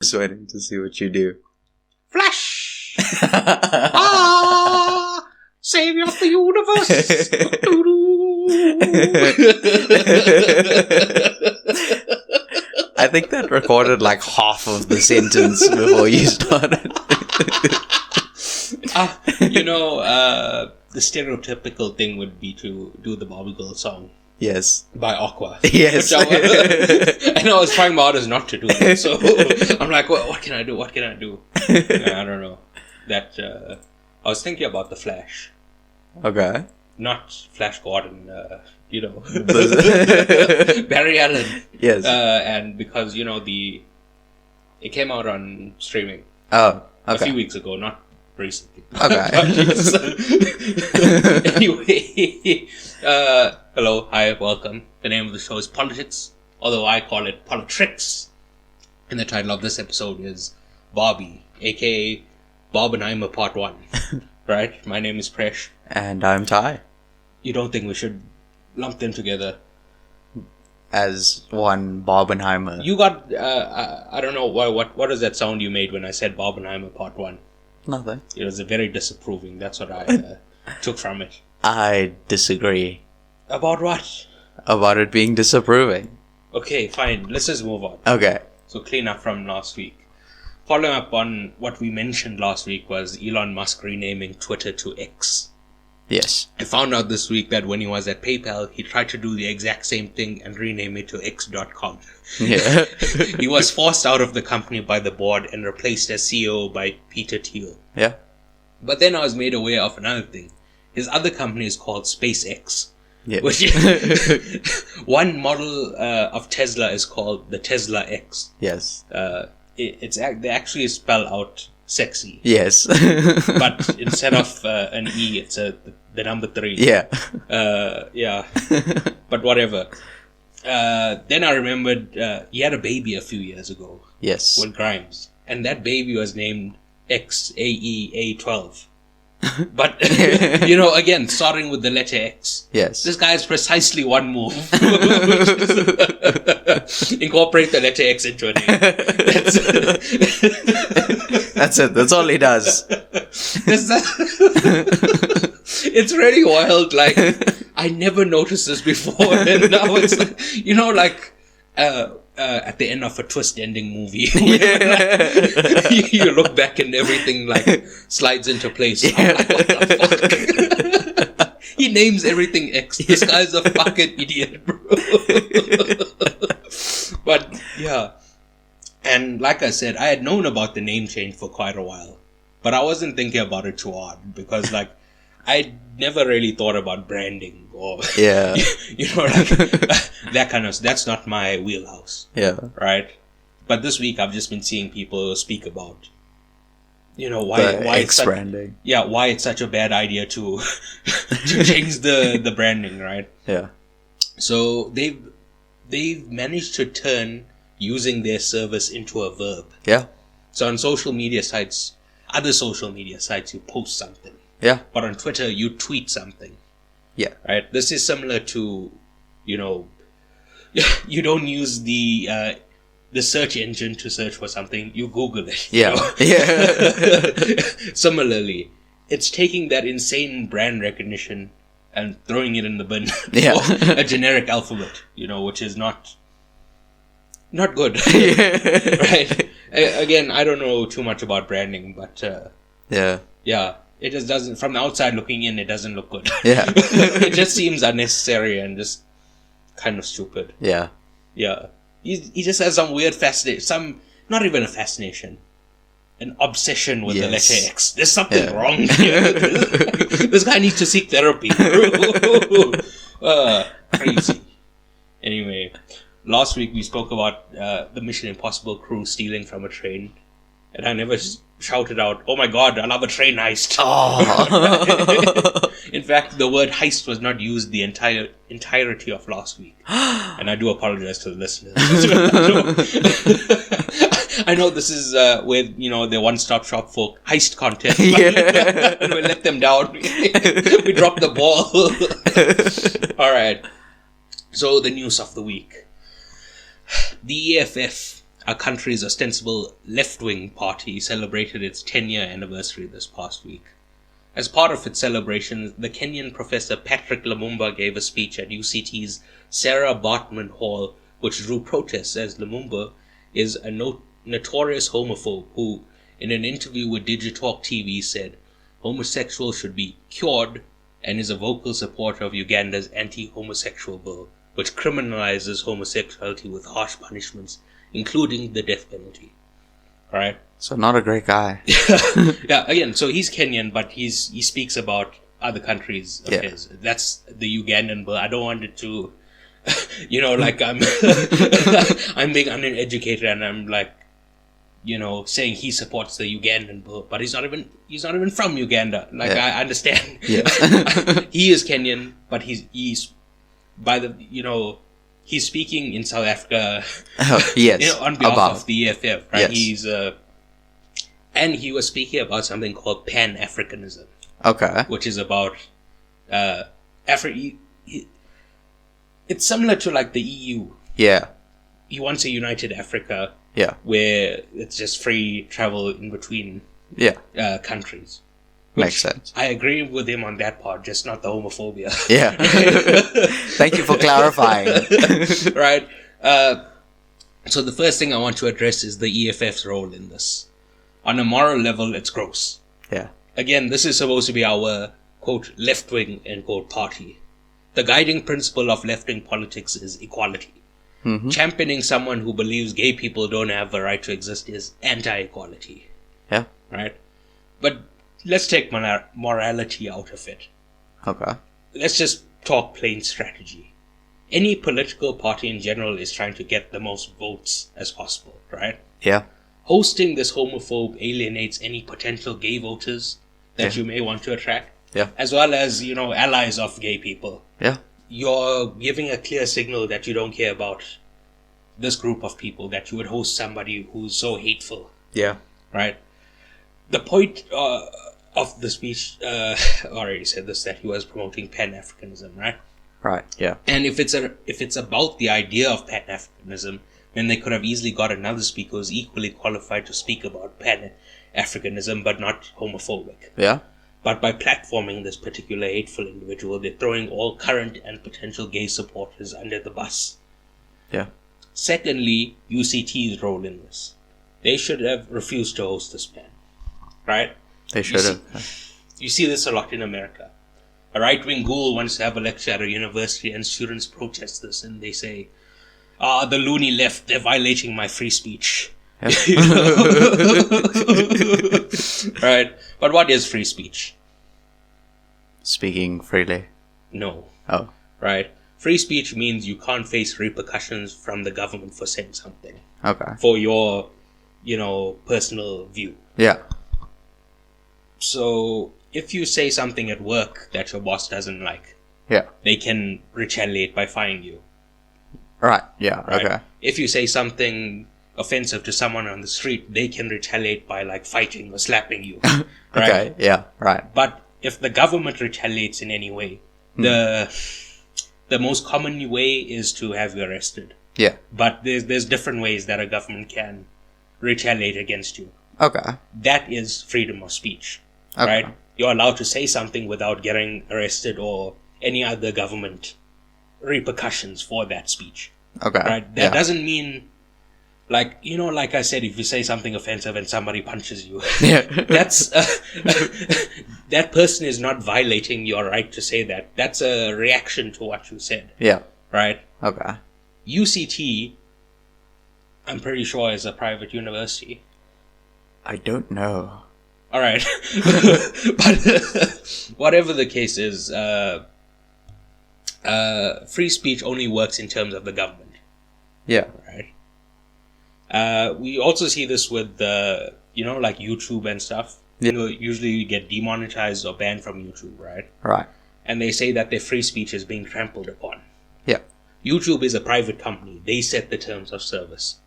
Just waiting to see what you do. Flash! Ah! Savior of the universe! I think that recorded like half of the sentence before you started. The stereotypical thing would be to do the Barbie Girl song. Yes. By Aqua. Yes. I know I was trying my hardest not to do it, so I'm like, what can I do? What can I do? I don't know. I was thinking about The Flash. Okay. Not Flash Gordon, Barry Allen. Yes. And because, it came out on streaming. Oh, okay. A few weeks ago, not recently. Okay. Anyway, hello, hi, welcome. The name of the show is Politics, although I call it Politricks. And the title of this episode is Barbie, aka Barbenheimer Part 1. Right? My name is Presh. And I'm Ty. You don't think we should lump them together? As one Barbenheimer. You got, I don't know, what is that sound you made when I said Barbenheimer Part 1? Nothing. It was very disapproving. That's what I took from it. I disagree. About what? About it being disapproving. Okay, fine. Let's just move on. Okay. So clean up from last week. Following up on what we mentioned last week was Elon Musk renaming Twitter to X. Yes. I found out this week that when he was at PayPal, he tried to do the exact same thing and rename it to X.com. Yeah. He was forced out of the company by the board and replaced as CEO by Peter Thiel. Yeah. But then I was made aware of another thing. His other company is called SpaceX. Yeah. Which one model of Tesla is called the Tesla X. Yes. They actually spell out sexy. Yes. But instead of an E, it's the number 3. Yeah. Yeah. But whatever. Then I remembered he had a baby a few years ago. Yes. With Grimes. And that baby was named XAEA12. But, again, starting with the letter X. Yes. This guy has precisely one move. Incorporate the letter X into a name. That's it. That's all he does. It's really wild. Like, I never noticed this before. And now it's like, at the end of a twist-ending movie, you look back and everything slides into place. I'm like, what the fuck? He names everything X. This guy's a fucking idiot, bro. But yeah, and like I said, I had known about the name change for quite a while, but I wasn't thinking about it too hard because I never really thought about branding or that kind of. That's not my wheelhouse. Yeah. Right. But this week I've just been seeing people speak about, why it's branding. Yeah, why it's such a bad idea to to change the branding, right? Yeah. So they've managed to turn using their service into a verb. Yeah. So on other social media sites, you post something. Yeah. But on Twitter, you tweet something. Yeah. Right? This is similar to, you don't use the search engine to search for something. You Google it. Yeah. Yeah. Similarly, it's taking that insane brand recognition and throwing it in the bin for a generic alphabet, which is not good. Right? Again, I don't know too much about branding, but yeah, it just doesn't, from the outside looking in, it doesn't look good. Yeah. It just seems unnecessary and just kind of stupid. Yeah. Yeah. He just has some weird fascination, not even a fascination, an obsession with the letter X. There's something wrong here. This guy needs to seek therapy. Crazy. Anyway, last week we spoke about the Mission Impossible crew stealing from a train, and I never shouted out, "Oh my god, I love a train heist!" Oh. In fact, the word heist was not used the entirety of last week, and I do apologize to the listeners. I know this is where the one-stop shop for heist content. But we let them down. We dropped the ball. All right. So the news of the week: the EFF our country's ostensible left-wing party celebrated its 10-year anniversary this past week. As part of its celebration, the Kenyan professor Patrick Lumumba gave a speech at UCT's Sarah Bartman Hall, which drew protests as Lumumba is a notorious homophobe who, in an interview with Digitalk TV, said homosexuals should be cured and is a vocal supporter of Uganda's anti-homosexual bill, which criminalizes homosexuality with harsh punishments, including the death penalty. Alright? So not a great guy. Yeah, again, so he's Kenyan, but he speaks about other countries of his. That's the Ugandan bill. I don't want it to, like I'm I'm being uneducated and I'm like, saying he supports the Ugandan bill, but he's not even from Uganda. Like, I understand. Yeah. He is Kenyan, but he's by the, he's speaking in South Africa. Yes. On behalf of the EFF, right? Yes. He's and he was speaking about something called Pan-Africanism. Okay. Which is about it's similar to like the EU. Yeah. He wants a united Africa. Yeah. Where it's just free travel in between countries. Makes sense. I agree with him on that part, just not the homophobia. Yeah. Thank you for clarifying. Right. So the first thing I want to address is the EFF's role in this. On a moral level, it's gross. Yeah. Again, this is supposed to be our, quote, left-wing, end quote, party. The guiding principle of left-wing politics is equality. Mm-hmm. Championing someone who believes gay people don't have the right to exist is anti-equality. Yeah. Right? But let's take morality out of it. Okay. Let's just talk plain strategy. Any political party in general is trying to get the most votes as possible, right? Yeah. Hosting this homophobe alienates any potential gay voters that you may want to attract. Yeah. As well as, allies of gay people. Yeah. You're giving a clear signal that you don't care about this group of people, that you would host somebody who's so hateful. Yeah. Right? The point of the speech, already said this, that he was promoting Pan-Africanism, right? Right, yeah. And if it's about the idea of Pan-Africanism, then they could have easily got another speaker who's equally qualified to speak about Pan-Africanism, but not homophobic. Yeah. But by platforming this particular hateful individual, they're throwing all current and potential gay supporters under the bus. Yeah. Secondly, UCT's role in this. They should have refused to host this pan. Right? They should have. You see this a lot in America. A right-wing ghoul wants to have a lecture at a university and students protest this and they say, the loony left, they're violating my free speech. Yeah. Right? But what is free speech? Speaking freely. No. Oh. Right? Free speech means you can't face repercussions from the government for saying something. Okay. For your, personal view. Yeah. So, if you say something at work that your boss doesn't like, they can retaliate by firing you. Right, yeah, right? okay. If you say something offensive to someone on the street, they can retaliate by, fighting or slapping you. Right? Okay, yeah, right. But if the government retaliates in any way, the most common way is to have you arrested. Yeah. But there's different ways that a government can retaliate against you. Okay. That is freedom of speech. Okay. Right? You're allowed to say something without getting arrested or any other government repercussions for that speech. Okay. Right? That doesn't mean, like I said, if you say something offensive and somebody punches you, that's that person is not violating your right to say that. That's a reaction to what you said. Yeah. Right? Okay. UCT, I'm pretty sure, is a private university. I don't know. All right. But whatever the case is, free speech only works in terms of the government. Yeah. Right. We also see this with YouTube and stuff. Yeah. Usually you get demonetized or banned from YouTube, right? Right. And they say that their free speech is being trampled upon. Yeah. YouTube is a private company. They set the terms of service.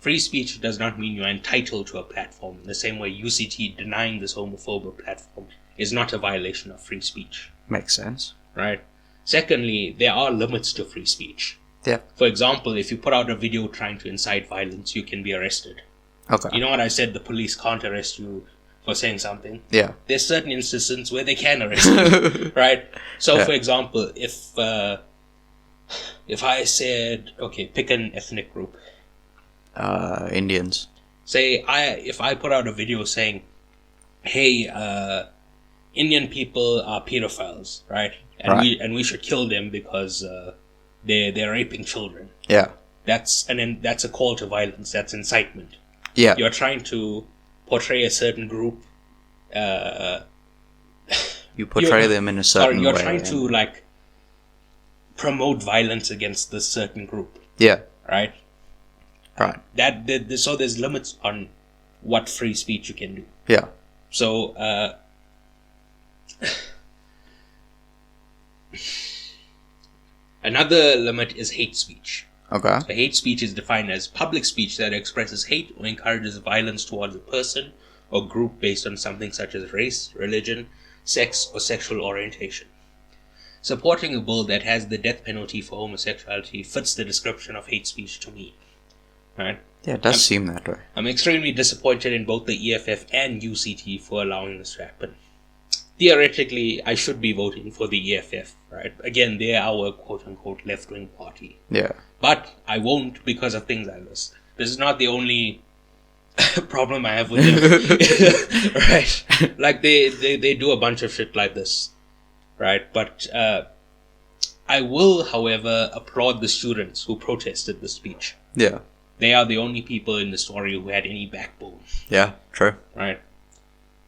Free speech does not mean you're entitled to a platform. In the same way, UCT denying this homophobic platform is not a violation of free speech. Makes sense. Right? Secondly, there are limits to free speech. Yeah. For example, if you put out a video trying to incite violence, you can be arrested. Okay. You know what I said? The police can't arrest you for saying something. Yeah. There's certain instances where they can arrest you, right? So, Yeah. for example, if I said, okay, pick an ethnic group. Indians. Say, if I put out a video saying, hey, Indian people are pedophiles, right? And we should kill them because they're raping children. Yeah. That's a call to violence. That's incitement. Yeah. You're trying to portray a certain group. You portray them in a certain way. You're trying to like promote violence against this certain group. Yeah. Right. Right. So there's limits on what free speech you can do. Yeah. So another limit is hate speech. Okay. So hate speech is defined as public speech that expresses hate or encourages violence towards a person or group based on something such as race, religion, sex, or sexual orientation. Supporting a bill that has the death penalty for homosexuality fits the description of hate speech to me. Right? Yeah, it does seem that way. I'm extremely disappointed in both the EFF and UCT for allowing this to happen. Theoretically, I should be voting for the EFF, right? Again, they're our quote-unquote left-wing party. Yeah. But I won't because of things like this. This is not the only problem I have with them. Right? Like, they do a bunch of shit like this. Right? But I will, however, applaud the students who protested the speech. Yeah. They are the only people in the story who had any backbone. Yeah, true. Right?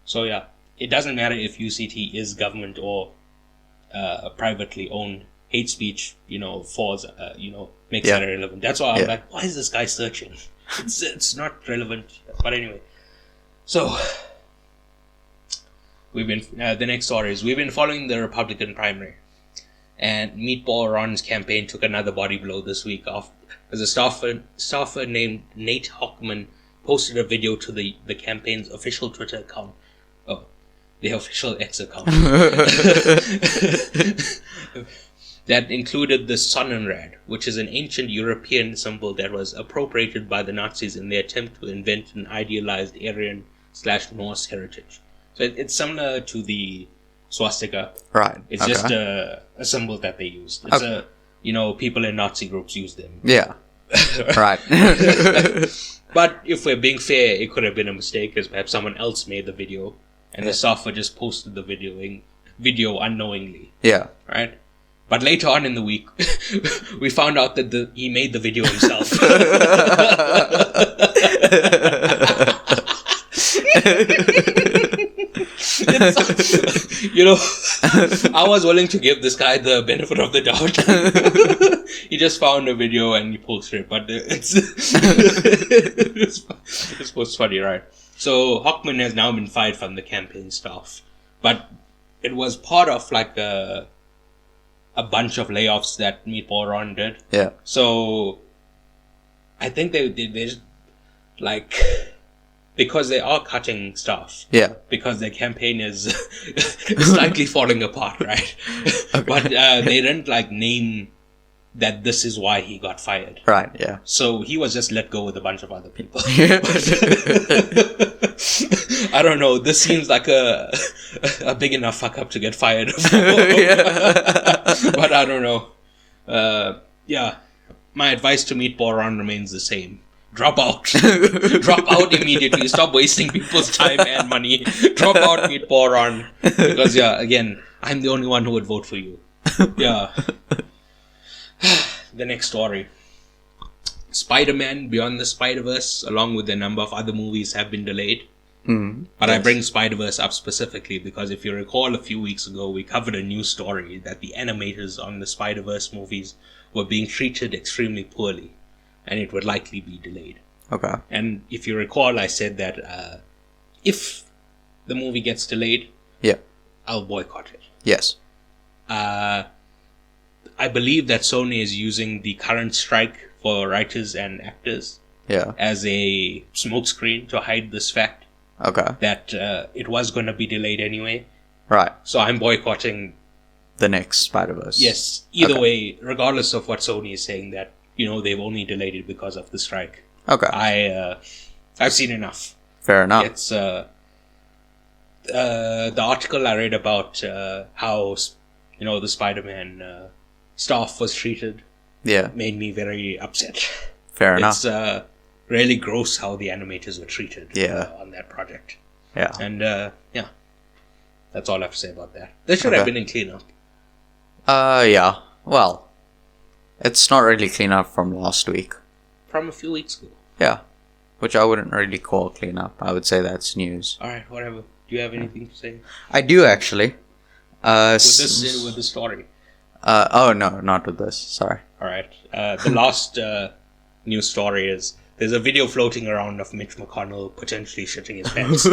So, yeah. It doesn't matter if UCT is government or privately owned. Hate speech, falls, makes that irrelevant. That's why I'm like, why is this guy searching? It's not relevant. But anyway. So, the next story is, we've been following the Republican primary. And Meatball Ron's campaign took another body blow this week as a staffer named Nate Hockman posted a video to the campaign's official Twitter account. Oh, the official X account. That included the Sonnenrad, which is an ancient European symbol that was appropriated by the Nazis in their attempt to invent an idealized Aryan/Norse heritage. So it's similar to the swastika. Right. It's just a symbol that they used. It's people in Nazi groups use them. Yeah. Right. But if we're being fair, it could have been a mistake, because perhaps someone else made the video, and the software just posted the video unknowingly. Yeah. Right? But later on in the week, we found out that he made the video himself. I was willing to give this guy the benefit of the doubt. He just found a video and he posted it, but it's funny, right? So Hockman has now been fired from the campaign staff, but it was part of like a bunch of layoffs that Meatball Ron did. Yeah. So I think they like, because they are cutting staff. Yeah. Because their campaign is slightly falling apart, right? Okay. But they didn't like name that this is why he got fired. Right, yeah. So he was just let go with a bunch of other people. I don't know. This seems like a big enough fuck up to get fired for. But I don't know. Yeah. My advice to Meatball Ron remains the same. Drop out. Drop out immediately. Stop wasting people's time and money. Drop out, Meatball Ron. Because, again, I'm the only one who would vote for you. Yeah. The next story. Spider-Man Beyond the Spider-Verse, along with a number of other movies, have been delayed. But yes. I bring Spider-Verse up specifically because if you recall, a few weeks ago, we covered a news story that the animators on the Spider-Verse movies were being treated extremely poorly, and it would likely be delayed. Okay. And if you recall, I said that if the movie gets delayed, I'll boycott it. Yes. I believe that Sony is using the current strike for writers and actors as a smokescreen to hide this fact. Okay. That it was going to be delayed anyway. Right. So I'm boycotting the next Spider-Verse. Yes. Either Okay. way, regardless of what Sony is saying, that they've only delayed it because of the strike. Okay. I've seen enough. Fair enough. It's the article I read about how the Spider-Man staff was treated Yeah. made me very upset. Fair enough. It's really gross how the animators were treated on that project. Yeah. And that's all I have to say about that. They should have been in cleanup. Yeah. Well, it's not really cleanup from last week. From a few weeks ago. Yeah. Which I wouldn't really call cleanup. I would say that's news. Alright, whatever. Do you have anything to say? I do actually. With this story. Oh no, not with this. Sorry. Alright. The last news story is there's a video floating around of Mitch McConnell potentially shitting his pants.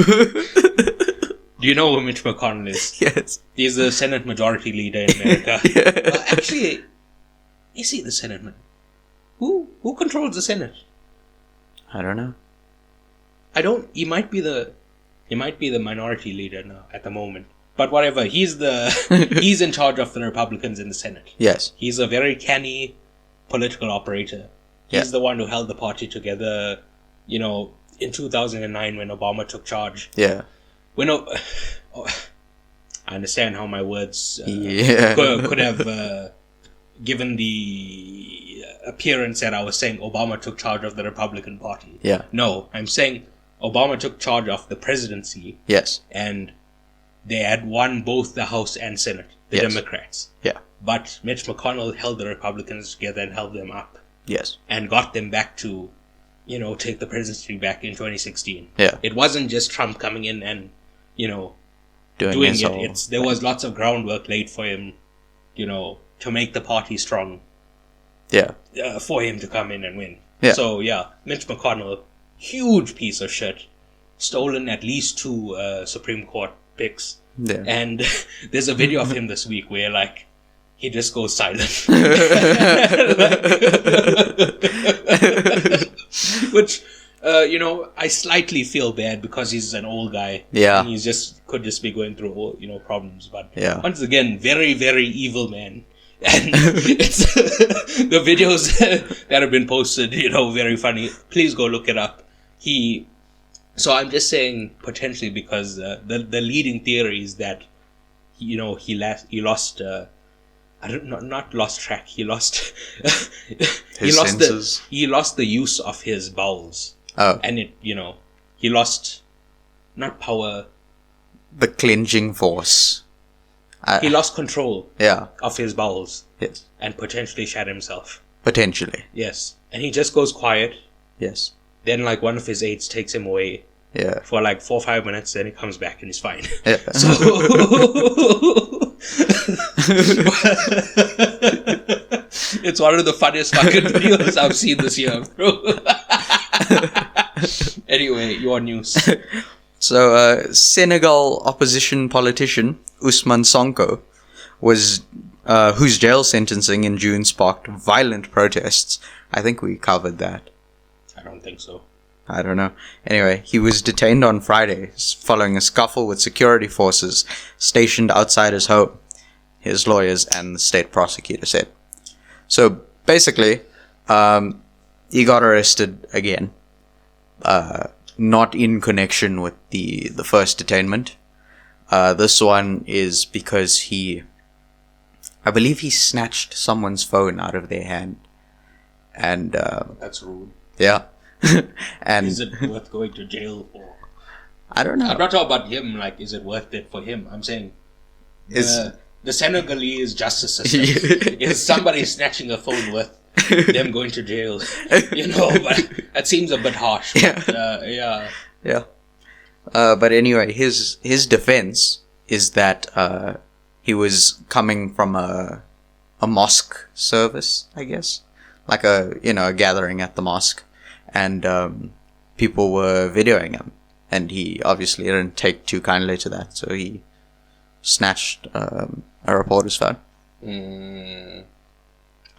Do you know who Mitch McConnell is? Yes. He's the Senate Majority Leader in America. Actually, is he the Senate? Who controls the Senate? I don't know. He might be the Minority Leader now at the moment. But whatever, he's in charge of the Republicans in the Senate. Yes. He's a very canny political operator. He's the one who held the party together, in 2009 when Obama took charge. Yeah. I understand how my words could have given the appearance that I was saying Obama took charge of the Republican Party. Yeah. No, I'm saying Obama took charge of the presidency. Yes. And they had won both the House and Senate, the Democrats. Yeah. But Mitch McConnell held the Republicans together and held them up. Yes. And got them back to, take the presidency back in 2016. Yeah. It wasn't just Trump coming in and, doing it. There was lots of groundwork laid for him, to make the party strong. Yeah. For him to come in and win. Yeah. So, Mitch McConnell, huge piece of shit. Stolen at least 2 Supreme Court picks. Yeah. And there's a video of him this week where, he just goes silent. Which, I slightly feel bad because he's an old guy. Yeah. And could just be going through, problems. But once Yeah. again, very, very evil man. And it's the videos that have been posted, very funny. Please go look it up. So I'm just saying potentially because the leading theory is that, he lost, not lost track. He lost, His senses. he lost the use of his bowels. Oh. And he lost, not power. The clenching force. He lost control Yeah. of his bowels Yes. and potentially shat himself. Potentially. Yes. And he just goes quiet. Yes. Then one of his aides takes him away Yeah. for 4 or 5 minutes. Then he comes back and he's fine. Yeah. So it's one of the funniest fucking videos I've seen this year, bro. Anyway, your news. So, Senegal opposition politician Ousmane Sonko was whose jail sentencing in June sparked violent protests. I think we covered that. I don't think so. I don't know. Anyway, he was detained on Friday following a scuffle with security forces stationed outside his home, his lawyers and the state prosecutor said. So, basically, he got arrested again. Not in connection with the first detainment. This one is because I believe he snatched someone's phone out of their hand. And, That's rude. yeah. And Is it worth going to jail for? I don't know. I'm not talking about him, is it worth it for him? I'm saying the Senegalese justice system is somebody snatching a phone worth them going to jail. But that seems a bit harsh. But, yeah. Yeah. But anyway, his defense is that he was coming from a mosque service, I guess, like a gathering at the mosque, and people were videoing him, and he obviously didn't take too kindly to that, so he snatched a reporter's phone.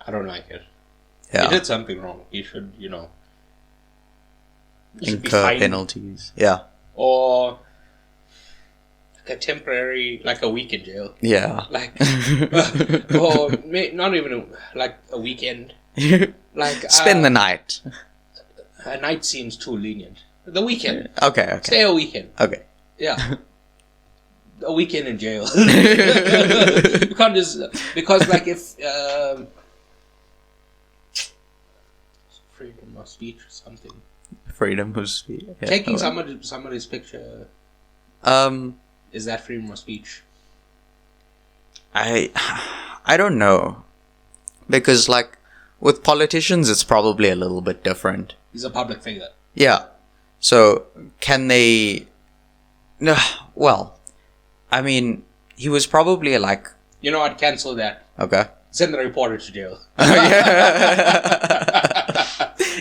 I don't like it. Yeah. He did something wrong. He should, he should be Incur fined. penalties. Yeah. Or a temporary, like a week in jail. Yeah. Like, not even like a weekend. Like Spend the night. A night seems too lenient. The weekend. Okay. Stay a weekend. Okay. Yeah. A weekend in jail. You can't just because like if freedom of speech or something. Freedom of speech. Yeah. Taking somebody's picture. Is that freedom of speech? I don't know, because like with politicians, it's probably a little bit different. He's a public figure. Yeah. So can they? No. Well, I mean, he was probably like. You know what? Cancel that. Okay. Send the reporter to jail. Yeah.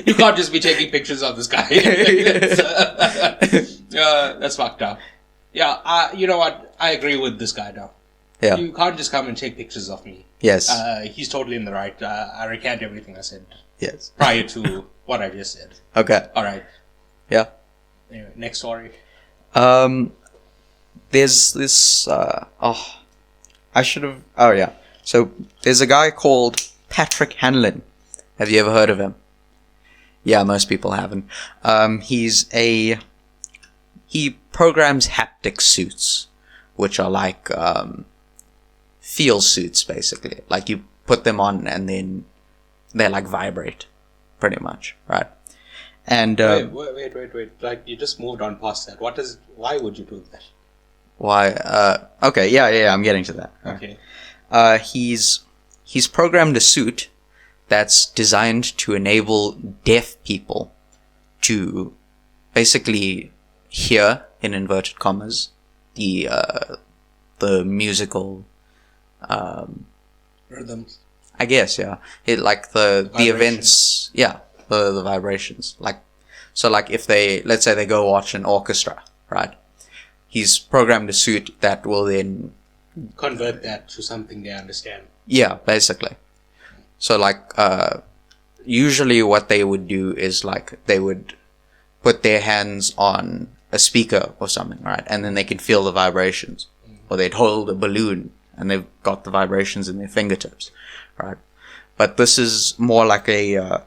You can't just be taking pictures of this guy. That's fucked up. Yeah, you know what? I agree with this guy now. Yeah. You can't just come and take pictures of me. Yes. He's totally in the right. I recant everything I said. Yes. Prior to what I just said. Okay. All right. Yeah. Anyway, next story. There's this. I should have. Oh yeah. So there's a guy called Patrick Hanlon. Have you ever heard of him? Yeah, most people haven't. He programs haptic suits, which are like feel suits, basically. Like you put them on and then they like vibrate, pretty much, right? And wait. Like you just moved on past that. Why would you do that? why? Okay, yeah. I'm getting to that. Okay. He's programmed a suit that's designed to enable deaf people to basically hear, in inverted commas, the musical Rhythms. I guess, yeah. It like the Vibrations. events, yeah, the vibrations. Like, so like if let's say they go watch an orchestra, right? He's programmed a suit that will then Convert that to something they understand. yeah, basically. So like, usually what they would do is like they would put their hands on a speaker or something, right? And then they can feel the vibrations. Or they'd hold a balloon and they've got the vibrations in their fingertips, right? But this is more like a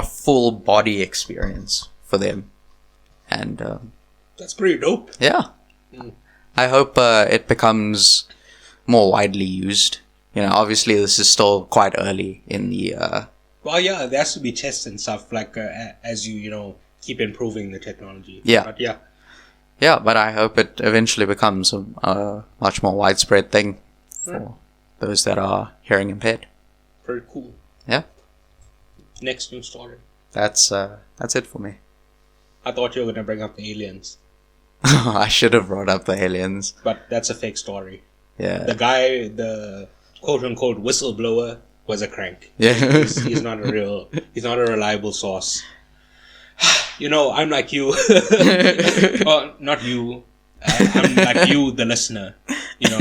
full body experience for them. And, That's pretty dope. yeah. I hope it becomes more widely used. You know, obviously this is still quite early in the... Well, yeah, there has to be tests and stuff, like, as you know, keep improving the technology. Yeah. But yeah. Yeah, but I hope it eventually becomes a much more widespread thing for those that are hearing impaired. Very cool. Yeah. Next news story. That's it for me. I thought you were going to bring up the aliens. I should have brought up the aliens. But that's a fake story. Yeah. The guy, the quote-unquote whistleblower, was a crank. Yeah. He's not a reliable source. You know, I'm like you. Well, not you. I'm like you, the listener. You know,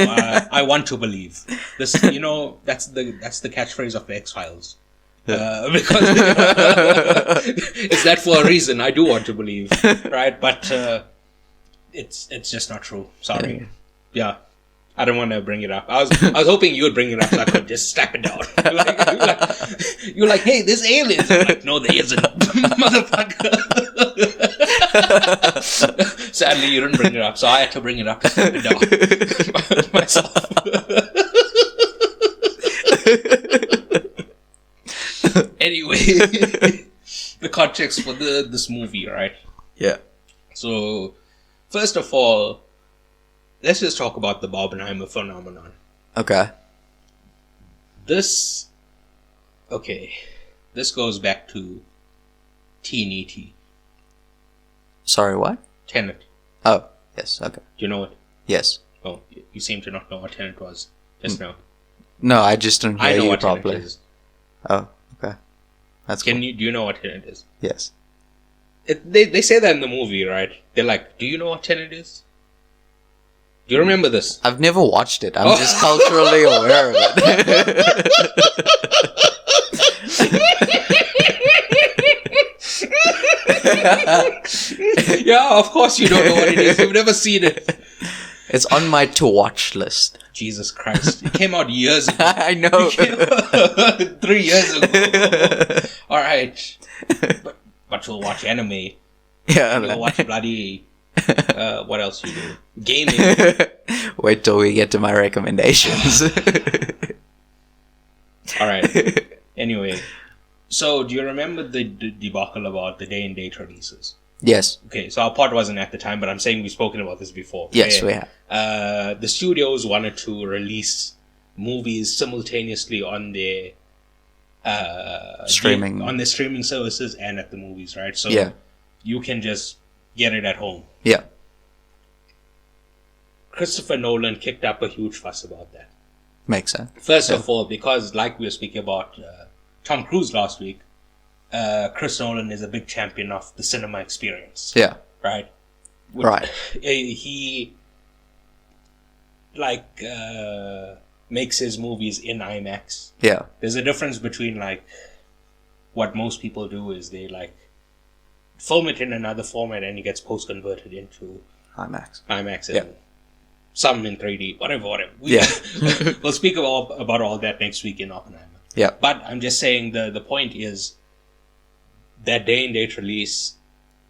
I want to believe this. You know, that's the catchphrase of the X-Files. Because it's that for a reason. I do want to believe, right? But it's just not true. Sorry. Yeah. I don't want to bring it up. I was hoping you would bring it up so I could just slap it down. You're like, hey, there's aliens. I'm like, no, there isn't, motherfucker. Sadly, you didn't bring it up, so I had to bring it up to slap it down myself. Anyway, the context for this movie, right? Yeah. So, first of all, let's just talk about the Barbenheimer phenomenon. Okay. This goes back to T&E. Sorry, what? Tenet. Oh, yes, okay. Do you know it? Yes. Oh, you seem to not know what Tenet was just now. No, I just didn't hear I know you what properly. Tenet is. Oh, okay. That's Do cool. you know what Tenet is? Yes. They say that in the movie, right? They're like, do you know what Tenet is? Do you remember this? I've never watched it. I'm just culturally aware of it. Yeah, of course you don't know what it is. You've never seen it. It's on my to-watch list. Jesus Christ. It came out years ago. I know. 3 years ago. Alright. But you'll watch anime. Yeah. You'll watch bloody... what else you do? Gaming. Wait till we get to my recommendations. Alright. Anyway. So, do you remember the debacle about the day and date releases? Yes. Okay, so our pod wasn't at the time, but I'm saying we've spoken about this before. Yes, we have. The studios wanted to release movies simultaneously on their streaming on their streaming services and at the movies, right? So yeah. You can just get it at home. Yeah. Christopher Nolan kicked up a huge fuss about that. Makes sense. First of all, because like we were speaking about Tom Cruise last week, Chris Nolan is a big champion of the cinema experience. Yeah. Right? Right. He makes his movies in IMAX. Yeah. There's a difference between what most people do is they film it in another format and it gets post converted into IMAX. IMAX and Yeah. some in 3D, whatever. Yeah. We'll speak about all that next week in Oppenheimer. Yeah. But I'm just saying the point is that day and date release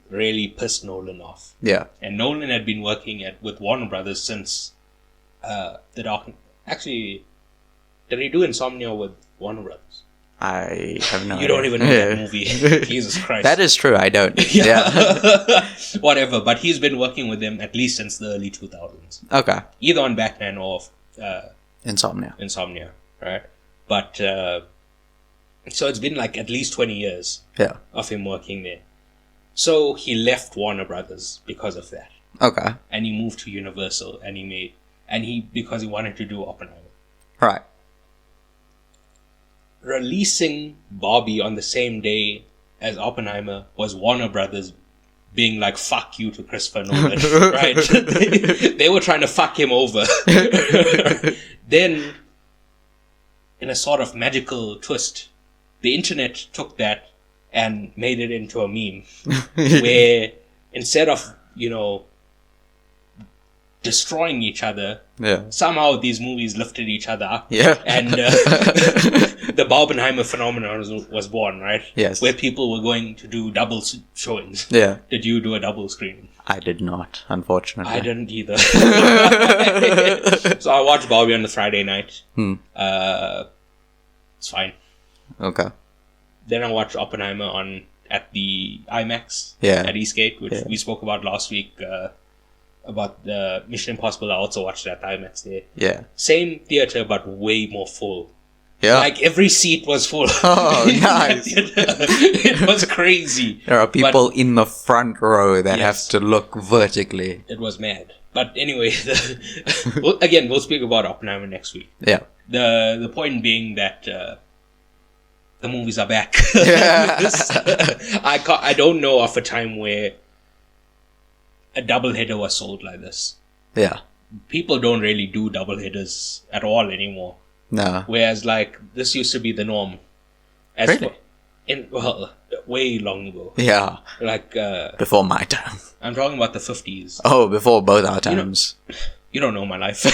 really pissed Nolan off. Yeah. And Nolan had been working with Warner Brothers since The Dark... Actually, did he do Insomnia with Warner Brothers? I have no idea. You don't even know that movie. Jesus Christ. That is true, I don't. Yeah. Whatever, but he's been working with them at least since the early 2000s. Okay. Either on Batman or Insomnia, right? But, so it's been at least 20 years Yeah. of him working there. So he left Warner Brothers because of that. Okay. And he moved to Universal because he wanted to do Oppenheimer. Right. Releasing Barbie on the same day as Oppenheimer was Warner Brothers being fuck you to Christopher Nolan, right? They were trying to fuck him over. Then, in a sort of magical twist, the internet took that and made it into a meme where instead of, destroying each other, Yeah. somehow these movies lifted each other up. Yeah. And the Barbenheimer phenomenon was born, right? Yes. Where people were going to do double showings. Yeah. Did you do a double screening? I did not, unfortunately. I didn't either. So I watched Barbie on the Friday night. It's fine. Okay. Then I watched Oppenheimer at the IMAX at Eastgate, which we spoke about last week. About the Mission Impossible, I also watched that IMAX there. Yeah. Same theater, but way more full. Yeah. Every seat was full. Oh, nice. It was crazy. There are people in the front row that Yes. have to look vertically. It was mad. But anyway, we'll speak about Oppenheimer next week. Yeah. The point being that the movies are back. Yeah. I don't know of a time where a double header was sold like this. Yeah. People don't really do double headers at all anymore. No. Whereas this used to be the norm. Really? Way long ago. Yeah. Before my time. I'm talking about the 50s. Oh, before both our times. You don't know my life.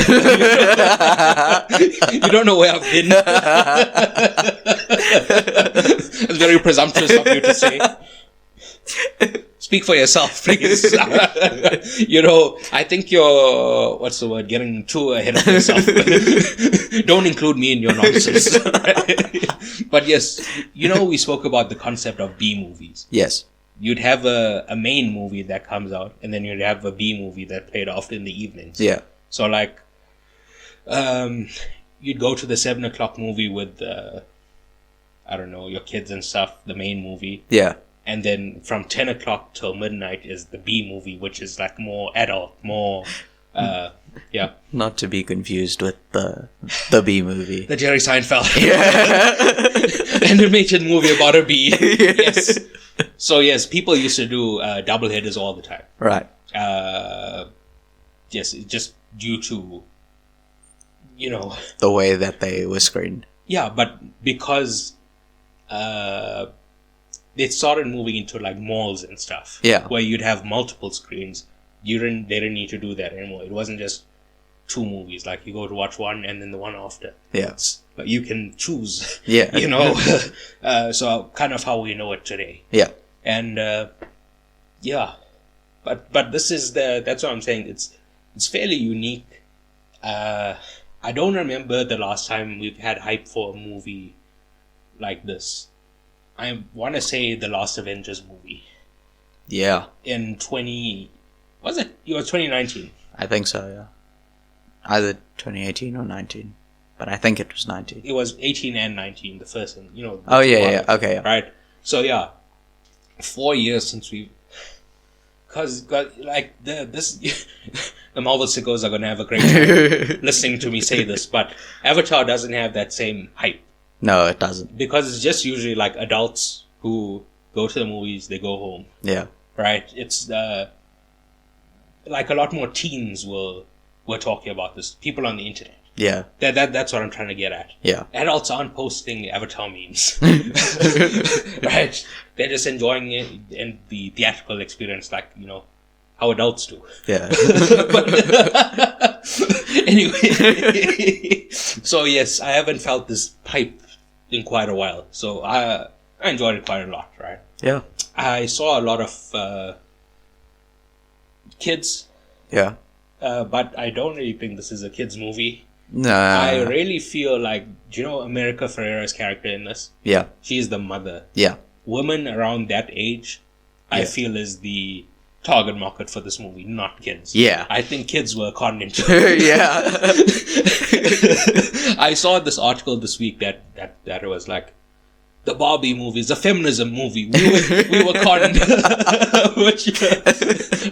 You don't know where I've been. It's very presumptuous of you to say. Speak for yourself, please. I think you're, getting too ahead of yourself. Don't include me in your nonsense. But yes, we spoke about the concept of B movies. Yes. You'd have a main movie that comes out, and then you'd have a B movie that played off in the evenings. Yeah. So you'd go to the 7 o'clock movie with, your kids and stuff, the main movie. Yeah. And then from 10 o'clock till midnight is the B movie, which is more adult, more, Not to be confused with the B movie. The Jerry Seinfeld. Yeah. Animated movie about a bee. Yes. So yes, people used to do double headers all the time. Right. Yes, just due to, the way that they were screened. Yeah, but because they started moving into malls and stuff. Yeah. Where you'd have multiple screens. They didn't need to do that anymore. It wasn't just two movies. Like you go to watch one and then the one after. Yeah. But you can choose. Yeah. You know. So kind of how we know it today. Yeah. And yeah, but this is that's what I'm saying. It's fairly unique. I don't remember the last time we've had hype for a movie like this. I want to say the last Avengers movie. Yeah. In 2019. I think so, yeah. Either 2018 or 19. But I think it was 19. It was 18 and 19, the first one, you know. Oh, yeah. Okay, yeah. Right? So, yeah. 4 years since we... Because, like, the Marvel sickos are going to have a great time listening to me say this, but Avatar doesn't have that same hype. No, it doesn't. Because it's just usually, like, adults who go to the movies, they go home. Yeah. Right? It's, like, a lot more teens were talking about this. People on the internet. Yeah. That's what I'm trying to get at. Yeah. Adults aren't posting Avatar memes. Right? They're just enjoying it and the theatrical experience like, you know, how adults do. Yeah. But anyway. So yes, I haven't felt this hype in quite a while. So I enjoyed it quite a lot, right? Yeah. I saw a lot of kids. Yeah. But I don't really think this is a kids movie. No. I really feel like, do you know America Ferrera's character in this? Yeah. She's the mother. Yeah. Women around that age, I feel, is the target market for this movie, not kids. Yeah. I think kids were conned into it. Yeah. I saw this article this week that it was like, the Barbie movie is a feminism movie. We were conned. Which,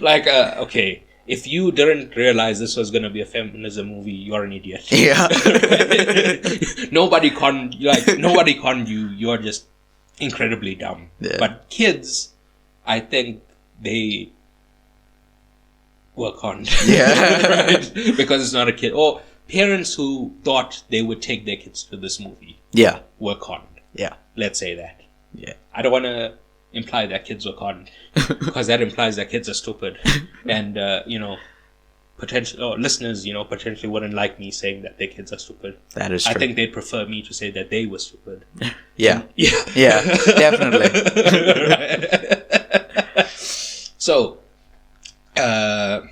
like, okay. If you didn't realize this was going to be a feminism movie, you're an idiot. Yeah. Nobody conned you. You're just incredibly dumb. Yeah. But kids, I think they were conned. Yeah. Right? Because it's not a kid. Or parents who thought they would take their kids to this movie. Yeah. Were conned. Yeah. Let's say that. Yeah. I don't want to imply that kids were conned, because that implies that kids are stupid, and listeners, potentially wouldn't like me saying that their kids are stupid. That is true. I think they'd prefer me to say that they were stupid. Yeah. Yeah. Yeah. Definitely. So, I'm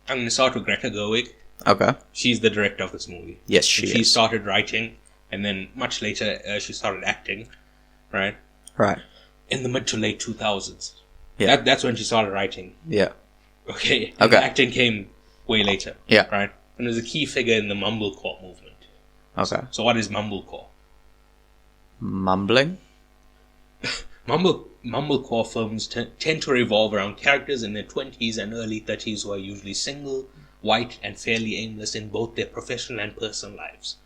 going to start with Greta Gerwig. Okay. She's the director of this movie. Yes, she is. Started writing, and then much later she started acting. Right. Right. In the mid to late 2000s. Yeah. That's when she started writing. Yeah. Okay. Okay. Acting came way later. Yeah. Right? And was a key figure in the mumblecore movement. Okay. So what is mumblecore? Mumbling? Mumblecore films tend to revolve around characters in their 20s and early 30s who are usually single, white, and fairly aimless in both their professional and personal lives.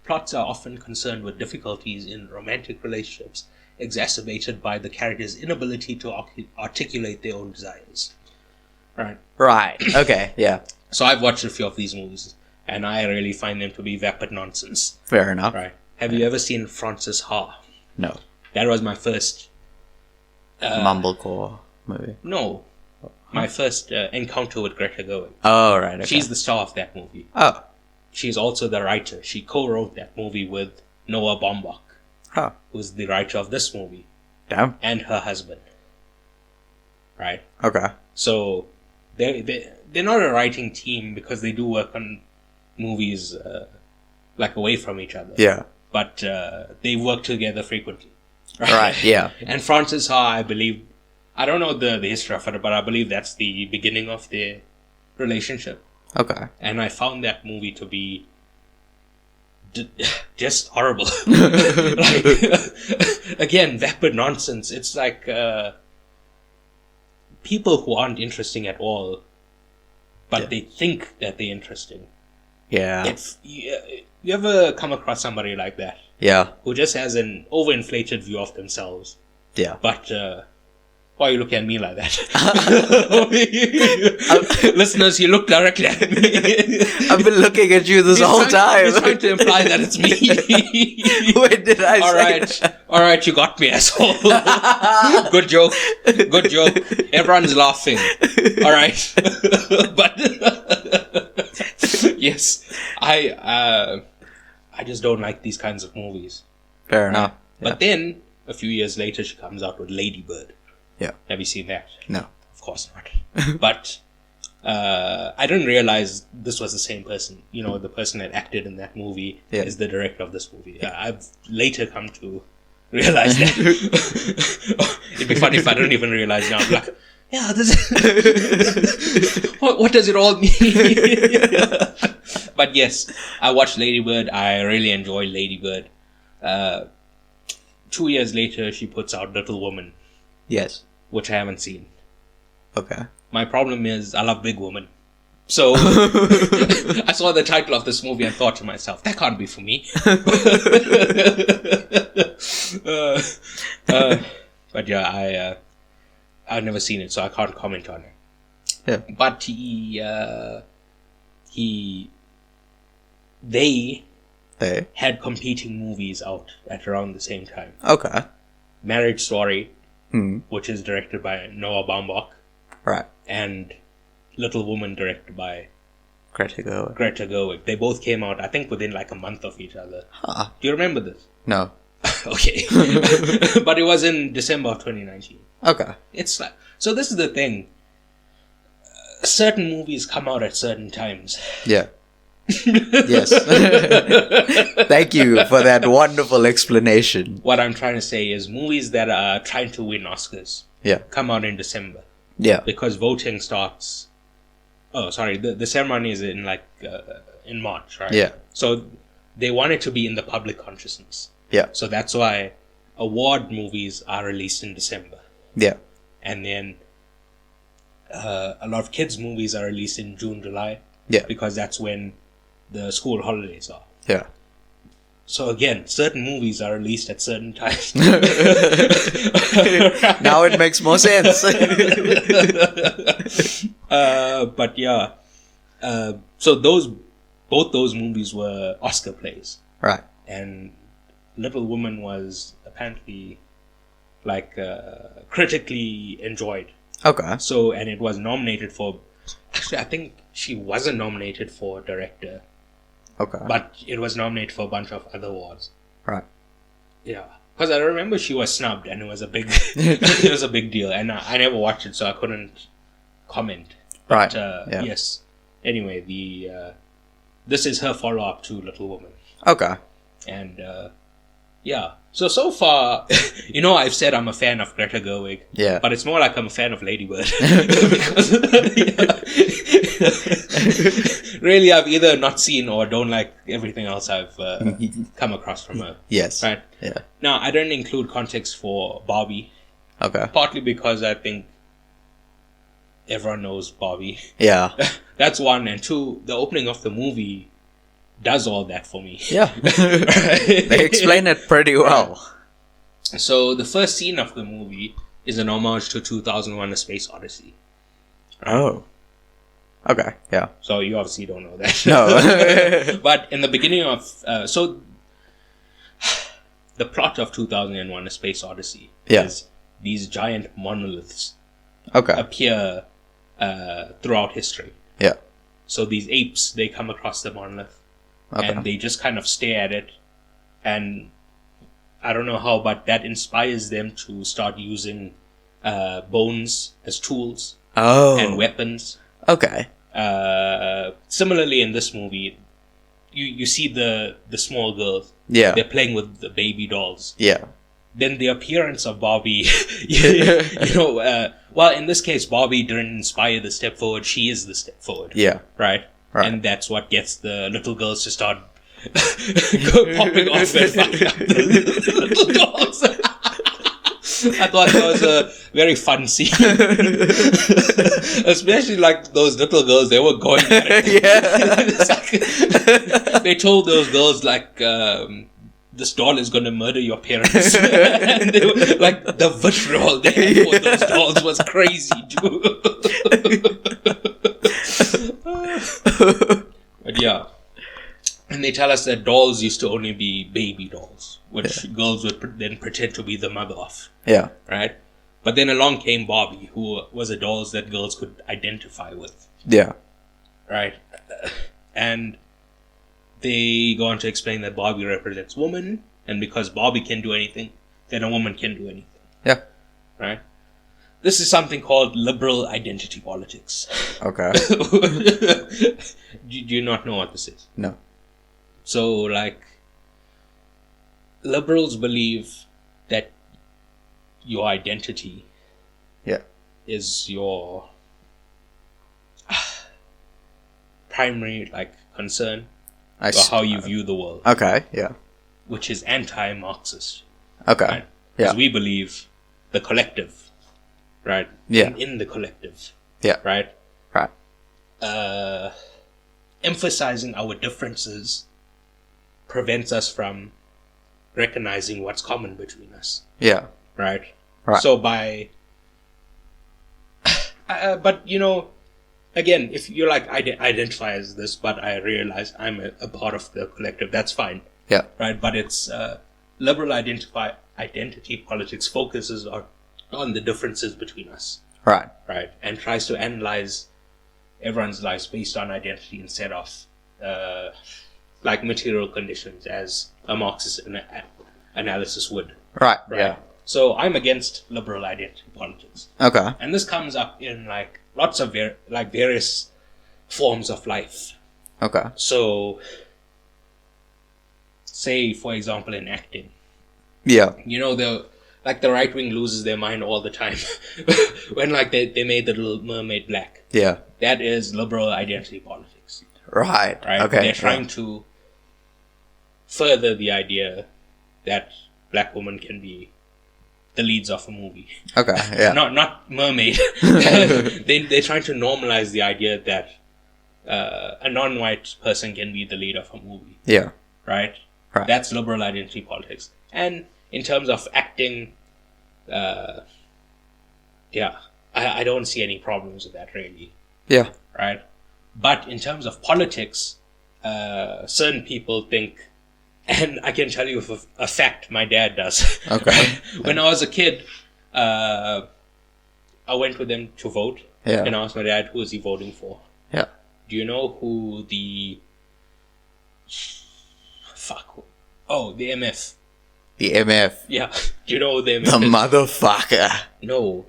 Plots are often concerned with difficulties in romantic relationships, exacerbated by the character's inability to articulate their own desires. Right. Right. Okay. Yeah. So I've watched a few of these movies, and I really find them to be vapid nonsense. Fair enough. Right. Have you ever seen Frances Ha? No. That was my first... Mumblecore movie. No. My first encounter with Greta Gerwig. Oh, right. Okay. She's the star of that movie. Oh. She's also the writer. She co-wrote that movie with Noah Baumbach. Huh. Who's the writer of this movie. Damn. And her husband. Right? Okay. So, they're not a writing team because they do work on movies, like away from each other. Yeah. But, they work together frequently. Right, yeah. And Frances Ha, I believe, I don't know the history of it, but I believe that's the beginning of their relationship. Okay. And I found that movie to be just horrible. Like, again, vapid nonsense. It's like people who aren't interesting at all, but they think that they're interesting. Yeah. You ever come across somebody like that? Yeah. Who just has an overinflated view of themselves. Yeah. But why are you looking at me like that? Listeners, you look directly at me. I've been looking at you this whole time. He's trying to imply that it's me. When did I say that? All right, you got me, asshole. Good joke. Good joke. Everyone's laughing. All right. But, yes, I just don't like these kinds of movies. Fair enough. But then a few years later, she comes out with Lady Bird. Yeah. Have you seen that? No. Of course not. But I didn't realize this was the same person. You know, the person that acted in that movie is the director of this movie. I've later come to realize that. It'd be funny if I didn't even realize now. I'm like, yeah, this what does it all mean? But yes, I watched Lady Bird. I really enjoyed Lady Bird. 2 years later, she puts out Little Woman. Yes. Which I haven't seen. Okay. My problem is I love big women. So I saw the title of this movie and thought to myself, that can't be for me. But yeah, I've never seen it, so I can't comment on it. Yeah. But they had competing movies out at around the same time. Okay. Marriage Story, which is directed by Noah Baumbach. Right. And Little Woman, directed by Greta Gerwig. Greta Gerwig. They both came out, I think, within like a month of each other. Huh. Do you remember this? No. Okay. But it was in December of 2019. Okay. It's like, so this is the thing. Certain movies come out at certain times. Yeah. Yes. Thank you for that wonderful explanation. What I'm trying to say is movies that are trying to win Oscars come out in December. Yeah. Because voting starts... Oh, sorry. The ceremony is in in March, right? Yeah. So they want it to be in the public consciousness. Yeah. So that's why award movies are released in December. Yeah. And then a lot of kids' movies are released in June, July. Yeah. Because that's when the school holidays are. Yeah. So again, certain movies are released at certain times. Now it makes more sense. But yeah. So both those movies were Oscar plays. Right. And Little Woman was apparently critically enjoyed. Okay. So, and it was nominated for... Actually, I think she wasn't nominated for director. Okay. But it was nominated for a bunch of other awards. Right. Yeah. Because I remember she was snubbed and it was a big it was a big deal. And I never watched it, so I couldn't comment. But, right. Yes. Anyway, this is her follow-up to Little Woman. Okay. And, yeah. So far, I've said I'm a fan of Greta Gerwig. Yeah. But it's more like I'm a fan of Lady Bird. Really, I've either not seen or don't like everything else I've come across from her. Yes. Right? Yeah. Now, I didn't include context for Barbie. Okay. Partly because I think everyone knows Barbie. Yeah. That's one. And two, the opening of the movie does all that for me. Yeah. They explain it pretty well. So the first scene of the movie is an homage to 2001: A Space Odyssey. Oh. Okay. Yeah. So you obviously don't know that. No. But in the beginning of... so the plot of 2001: A Space Odyssey is these giant monoliths appear throughout history. Yeah. So these apes, they come across the monolith. And they just kind of stare at it, and I don't know how, but that inspires them to start using bones as tools and weapons. Okay. Similarly, in this movie, you see the small girls. Yeah. They're playing with the baby dolls. Yeah. Then the appearance of Barbie, well, in this case, Barbie didn't inspire the step forward. She is the step forward. Yeah. Right? And that's what gets the little girls to start popping off and fucking up the little dolls. I thought that was a very fun scene. Especially like those little girls, they were going at it. Yeah. They told those girls this doll is going to murder your parents. And they were like, the vitriol they had for those dolls was crazy, dude. But yeah. And they tell us that dolls used to only be baby dolls, which girls would then pretend to be the mother of. Yeah. Right? But then along came Barbie, who was a dolls that girls could identify with. Yeah. Right? And they go on to explain that Barbie represents woman, and because Barbie can do anything, then a woman can do anything. Yeah. Right? This is something called liberal identity politics. Okay. Do you not know what this is? No. So, like, liberals believe that your identity is your primary, like, concern for how you view the world. Okay, yeah. Which is anti-Marxist. Okay, right? yeah. Because we believe the collective, right? Yeah. In the collective. Yeah. Right? Right. Emphasizing our differences prevents us from recognizing what's common between us. Yeah. Right? Right. So by... but, you know, again, if you're like, I identify as this, but I realize I'm a part of the collective, that's fine. Yeah. Right? But it's... liberal identity politics focuses on the differences between us. Right. Right. And tries to analyze everyone's lives based on identity instead of like material conditions as a Marxist analysis would. Right. Right. Yeah. So I'm against liberal identity politics. Okay. And this comes up in like lots of various forms of life. Okay. So say, for example, in acting. Yeah. You know, the right wing loses their mind all the time when like they made the Little Mermaid black. Yeah. That is liberal identity politics. Right. Right? Okay. They're trying to further the idea that black women can be the leads of a movie. Okay. Yeah. Not mermaid. They're trying to normalize the idea that a non-white person can be the lead of a movie. Yeah. Right? Right. That's liberal identity politics. And in terms of acting, I don't see any problems with that, really. Yeah. Right? But in terms of politics, certain people think, and I can tell you a fact my dad does. Okay. When I was a kid, I went with him to vote. Yeah. And I asked my dad, who is he voting for? Yeah. Do you know who the... the MF. The MF. Yeah. Do you know who the MF The is? motherfucker. No.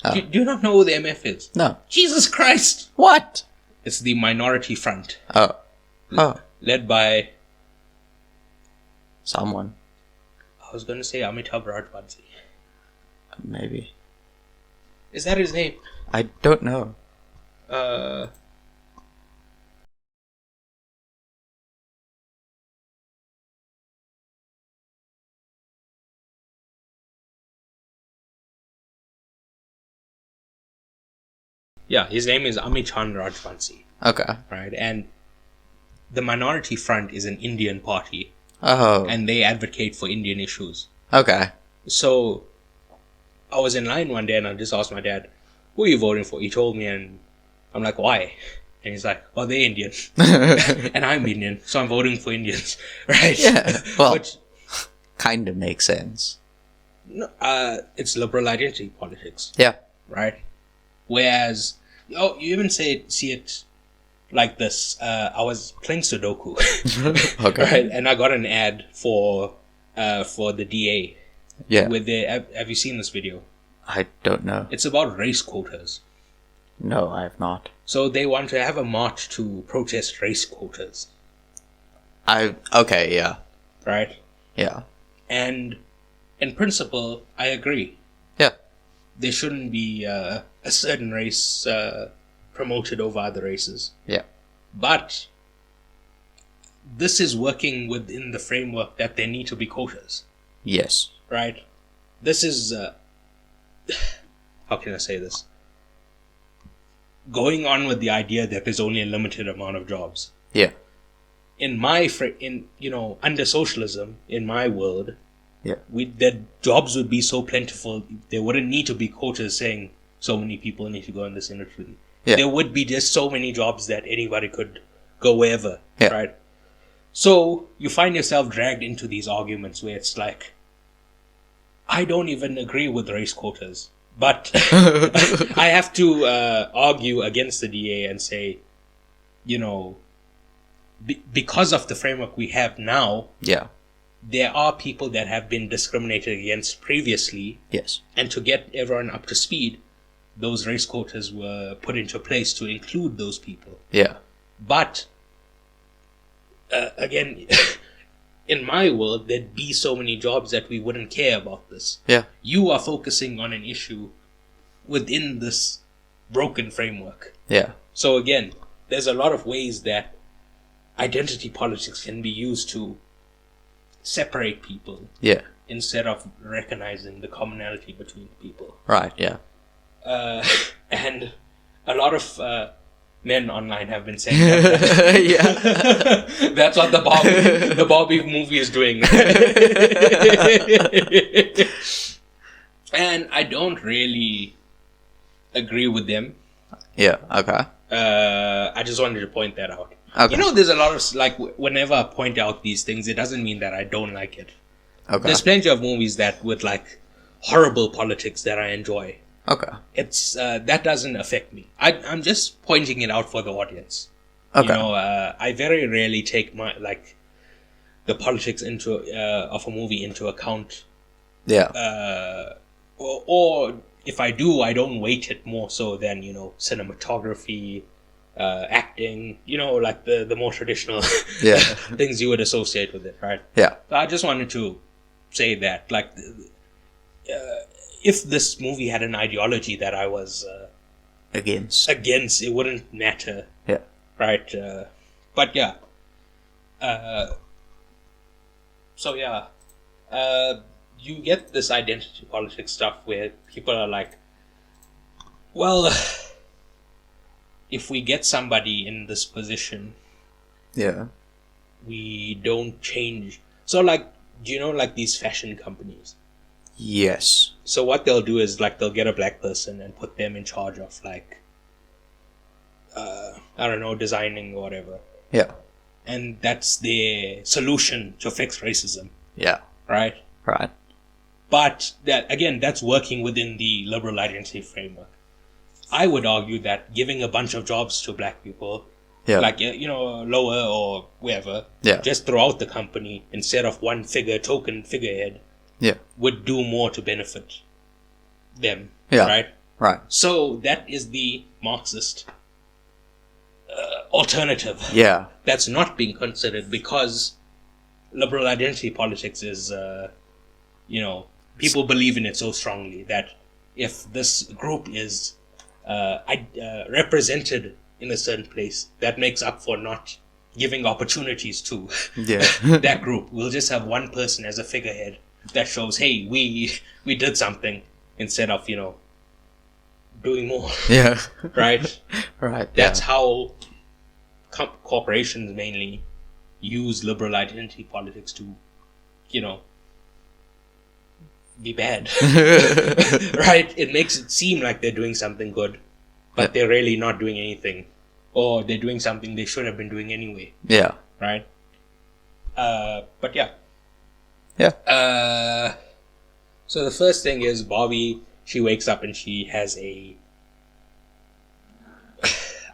Oh. Do you not know who the MF is? No. Jesus Christ! What? It's the Minority Front. Oh. Oh. Led by... Someone. I was going to say Amitabh Rajbansi. Maybe. Is that his name? I don't know. Yeah, his name is Amitabh Rajbansi. Okay. Right? And the Minority Front is an Indian party. Oh. And they advocate for Indian issues. Okay. So, I was in line one day and I just asked my dad, who are you voting for? He told me and I'm like, why? And he's like, oh, they're Indian. And I'm Indian, so I'm voting for Indians. Right? Yeah. Well, But, kind of makes sense. no, it's liberal identity politics. Yeah. Right? Whereas, you even see it like this. I was playing Sudoku. Okay. Right? And I got an ad for the DA. Yeah. With have you seen this video? I don't know. It's about race quotas. No, I have not. So they want to have a march to protest race quotas. Okay, yeah. Right? Yeah. And in principle, I agree. Yeah. There shouldn't be a certain race promoted over other races. Yeah. But this is working within the framework that there need to be quotas. Yes. Right? This is... how can I say this? Going on with the idea that there's only a limited amount of jobs. Yeah. In under socialism, in my world, Yeah. the jobs would be so plentiful, there wouldn't need to be quotas saying so many people need to go in this industry. Yeah. There would be just so many jobs that anybody could go wherever, Yeah. right? So you find yourself dragged into these arguments where it's like, I don't even agree with race quotas, but I have to argue against the DA and say, because of the framework we have now, Yeah. there are people that have been discriminated against previously. Yes. And to get everyone up to speed, those race quotas were put into place to include those people. Yeah. But, again, in my world, there'd be so many jobs that we wouldn't care about this. Yeah. You are focusing on an issue within this broken framework. Yeah. So again, there's a lot of ways that identity politics can be used to separate people. Yeah. Instead of recognizing the commonality between people. Right. Yeah. And a lot of men online have been saying that. Yeah. That's what the Barbie movie is doing. And I don't really agree with them. Yeah. Okay. I just wanted to point that out. Okay. You know, there's a lot of, like, whenever I point out these things, it doesn't mean that I don't like it. Okay. There's plenty of movies that with, like, horrible politics that I enjoy. Okay. It's that doesn't affect me. I'm just pointing it out for the audience. Okay. You know, I very rarely take the politics of a movie into account. Yeah. Or if I do, I don't weight it more so than, you know, cinematography, acting, you know, like the more traditional Yeah. things you would associate with it, right? Yeah. So I just wanted to say that, like, if this movie had an ideology that I was Against. against, it wouldn't matter, Yeah. right? But yeah. So yeah. You get this identity politics stuff where people are like, well, if we get somebody in this position, Yeah. we don't change. So, like, do you know, like, these fashion companies? Yes. So what they'll do is, like, they'll get a black person and put them in charge of, like, I don't know, designing or whatever. Yeah. And that's their solution to fix racism, Yeah. right? Right. But that, again, that's working within the liberal identity framework. I would argue that giving a bunch of jobs to black people, Yeah. like, you know, lower or wherever, Yeah. just throughout the company, instead of one token figurehead, Yeah. would do more to benefit them, Yeah. right? Right. So that is the Marxist alternative. Yeah. That's not being considered because liberal identity politics is, you know, people believe in it so strongly that if this group is represented in a certain place, that makes up for not giving opportunities to Yeah. that group. We'll just have one person as a figurehead that shows, hey, we did something, instead of, you know, doing more. Yeah. Right? Right. That's how corporations mainly use liberal identity politics to, you know, be bad. Right? It makes it seem like they're doing something good, but they're really not doing anything. Or they're doing something they should have been doing anyway. Yeah. Right? But yeah. Yeah. So the first thing is Barbie, she wakes up and she has I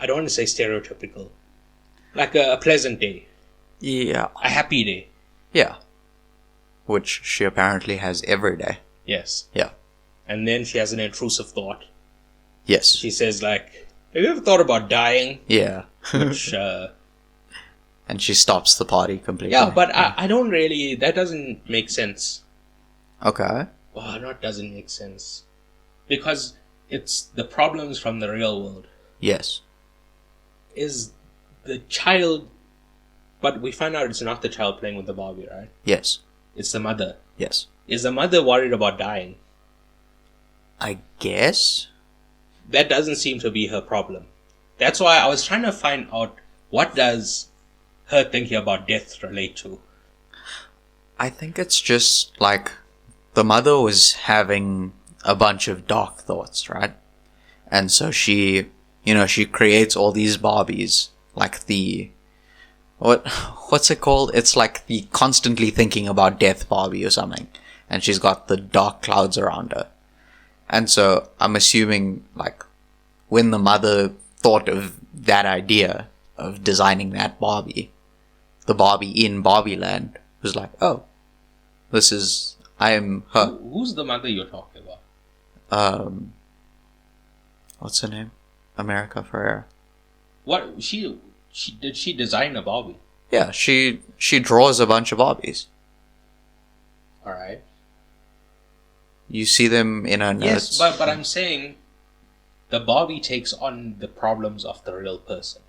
don't want to say stereotypical, like a pleasant day, Yeah. a happy day. Yeah. Which she apparently has every day. Yes. Yeah. And then she has an intrusive thought. Yes. She says, like, have you ever thought about dying? Yeah. Which, And she stops the party completely. yeah, but I don't really, that doesn't make sense. Okay. Well, not doesn't make sense. Because it's the problems from the real world. Yes. Is the child, but we find out it's not the child playing with the Barbie, right? Yes. It's the mother. Yes. Is the mother worried about dying? I guess. That doesn't seem to be her problem. That's why I was trying to find out, what does her thinking about death relate to? I think it's just like the mother was having a bunch of dark thoughts, right? And so she creates all these Barbies, like what's it called? It's like the constantly thinking about death Barbie or something. And she's got the dark clouds around her. And so I'm assuming, like, when the mother thought of that idea of designing that Barbie, the Barbie in Barbie Land was like, oh, I am her. Who's the mother you're talking about? What's her name? America Ferrera. What did she design a Barbie? Yeah, she draws a bunch of Barbies. All right. You see them in her notes. Yes, but I'm saying the Barbie takes on the problems of the real person.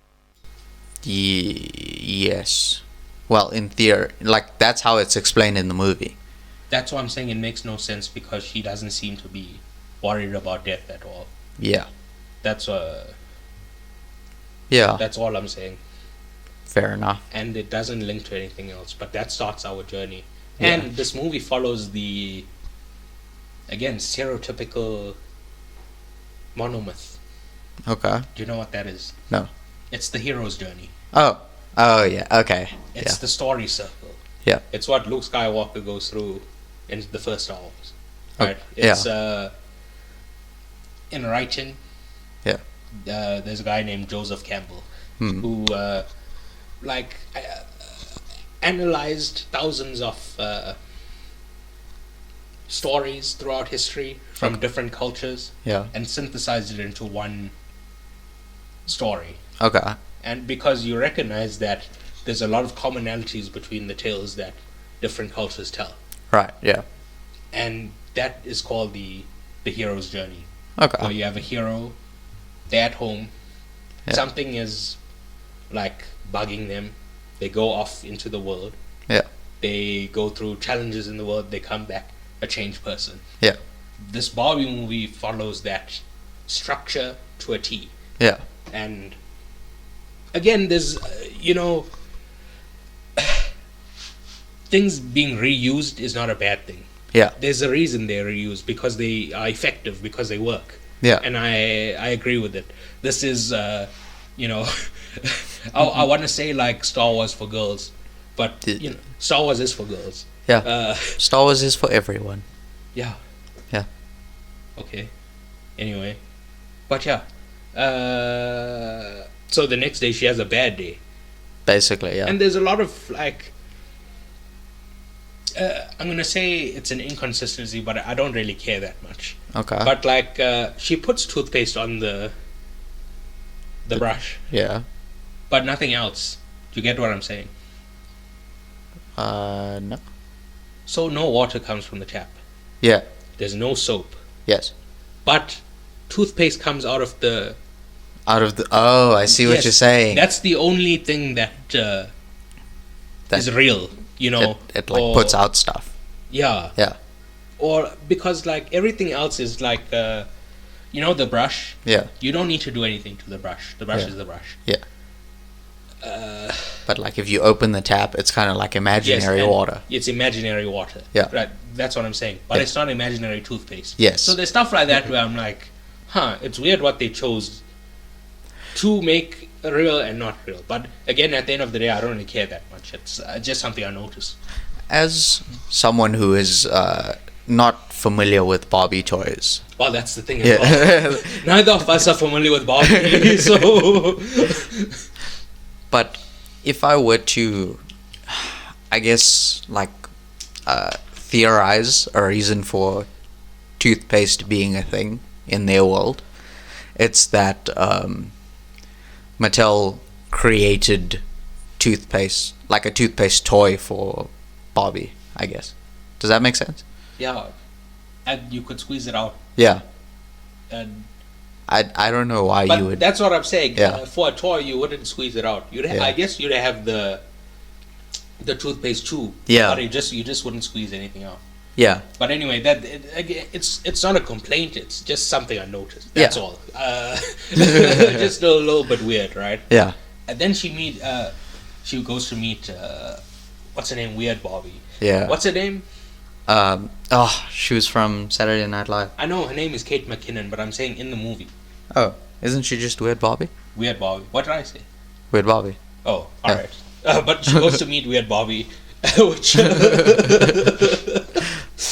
Yes. Well, in theory, like that's how it's explained in the movie. That's why I'm saying it makes no sense, because she doesn't seem to be worried about death at all. Yeah. That's Yeah. That's all I'm saying. Fair enough. And it doesn't link to anything else, but that starts our journey. Yeah. And this movie follows the, again, stereotypical monomyth. Okay. Do you know what that is? No. It's the hero's journey. Oh yeah. Okay. It's the story circle. Yeah. It's what Luke Skywalker goes through in the first Star Wars. Right? Yeah. It's in writing. Yeah. There's a guy named Joseph Campbell who analyzed thousands of stories throughout history from different cultures, and synthesized it into one story. Okay. And because you recognize that there's a lot of commonalities between the tales that different cultures tell. Right. Yeah. And that is called the hero's journey. Okay. Where you have a hero, they're at home, Yeah. something is like bugging them, they go off into the world, Yeah. they go through challenges in the world, they come back a changed person. Yeah. This Barbie movie follows that structure to a T. Yeah. And again, there's things being reused is not a bad thing. Yeah. There's a reason they're reused, because they are effective, because they work. Yeah. And I agree with it. This is I want to say like Star Wars for girls, but Star Wars is for girls. Yeah. Star Wars is for everyone. Yeah. Yeah. Okay. Anyway, but yeah. So the next day she has a bad day. Basically, yeah. And there's a lot of like, I'm gonna say it's an inconsistency, but I don't really care that much. Okay. But like, she puts toothpaste on the brush, Yeah. but nothing else. Do you get what I'm saying? No. So no water comes from the tap. Yeah. There's no soap, Yes. but toothpaste comes out of the. Oh, I see what Yes, you're saying. That's the only thing that is real. It like puts out stuff. Yeah. Yeah. Or because like everything else is like the brush. Yeah. You don't need to do anything to the brush. The brush Yeah. is the brush. Yeah. But like if you open the tap, it's kind of like imaginary and water. It's imaginary water. Yeah. Right. That's what I'm saying. But Yeah. it's not imaginary toothpaste. Yes. So there's stuff like that where I'm like, it's weird what they chose to make real and not real. But again, at the end of the day, I don't really care that much. It's just something I noticed. As someone who is not familiar with Barbie toys. Well, that's the thing as well. Neither of us are familiar with Barbie, so. But if I were to, I guess, like, theorize a reason for toothpaste being a thing in their world, it's that Mattel created toothpaste, like a toothpaste toy for Barbie, I guess. Does that make sense? Yeah. And you could squeeze it out. Yeah. And I don't know why but you would. that's what I'm saying. Yeah. For a toy, you wouldn't squeeze it out. I guess you'd have the toothpaste tube. Yeah. But you just wouldn't squeeze anything out. Yeah. But anyway, it's not a complaint. It's just something I noticed. That's all. Just a little bit weird, right? Yeah. And then she goes to meet what's her name? Weird Barbie. Yeah. What's her name? She was from Saturday Night Live. I know her name is Kate McKinnon, but I'm saying in the movie. Oh, isn't she just Weird Barbie? Weird Barbie. What did I say? Weird Barbie. Oh, alright. But she goes to meet Weird Barbie, which...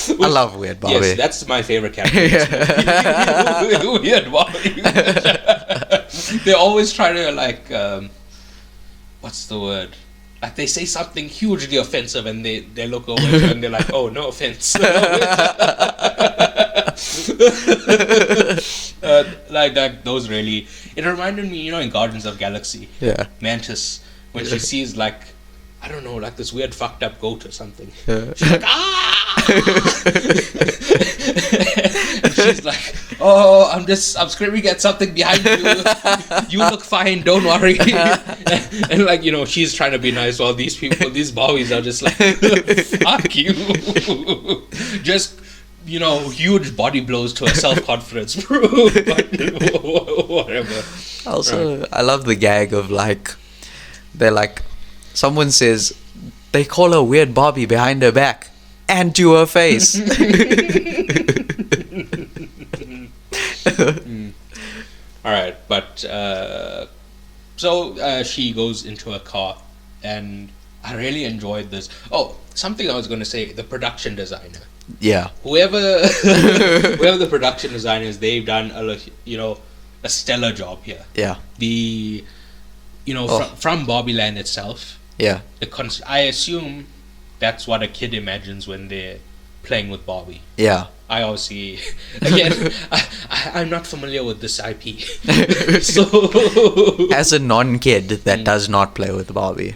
I love Weird Barbie. Yes, that's my favorite character. Weird Barbie. They always try to, like... what's the word? Like they say something hugely offensive and they look over at you and they're like, oh, no offense. Like those really, it reminded me, in Guardians of Galaxy, Yeah. Mantis, when she sees like, I don't know, like this weird fucked up goat or something. Yeah. She's like, ah! And she's like, oh, I'm screaming at something behind you. You look fine, don't worry. And like, she's trying to be nice while these Barbies are just like, fuck you. Just, huge body blows to her self-confidence, bro. But whatever. Also, Right. I love the gag of like, they're like, someone says, they call her Weird Barbie behind her back and to her face. All right, but so she goes into a car, and I really enjoyed this. Oh, something I was going to say: the production designer, Yeah. whoever the production designer is, they've done a stellar job here. Yeah. The from Barbie Land itself, Yeah. I assume that's what a kid imagines when they're playing with Barbie. Yeah. I obviously, again, I'm not familiar with this IP. So, As a non-kid that does not play with Barbie,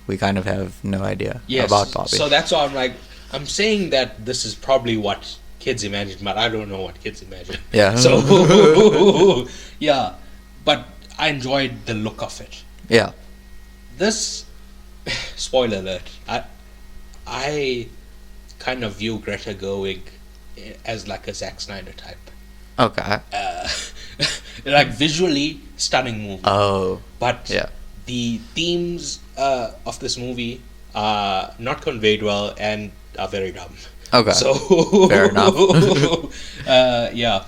we kind of have no idea about Barbie. So that's why I'm saying that this is probably what kids imagine, but I don't know what kids imagine. Yeah. So, yeah, but I enjoyed the look of it. Yeah. This, spoiler alert, I kind of view Greta Gerwig as like a Zack Snyder type. Okay. Like visually stunning movie. Oh. But Yeah. the themes of this movie are not conveyed well and are very dumb. Okay. So Fair enough. Yeah.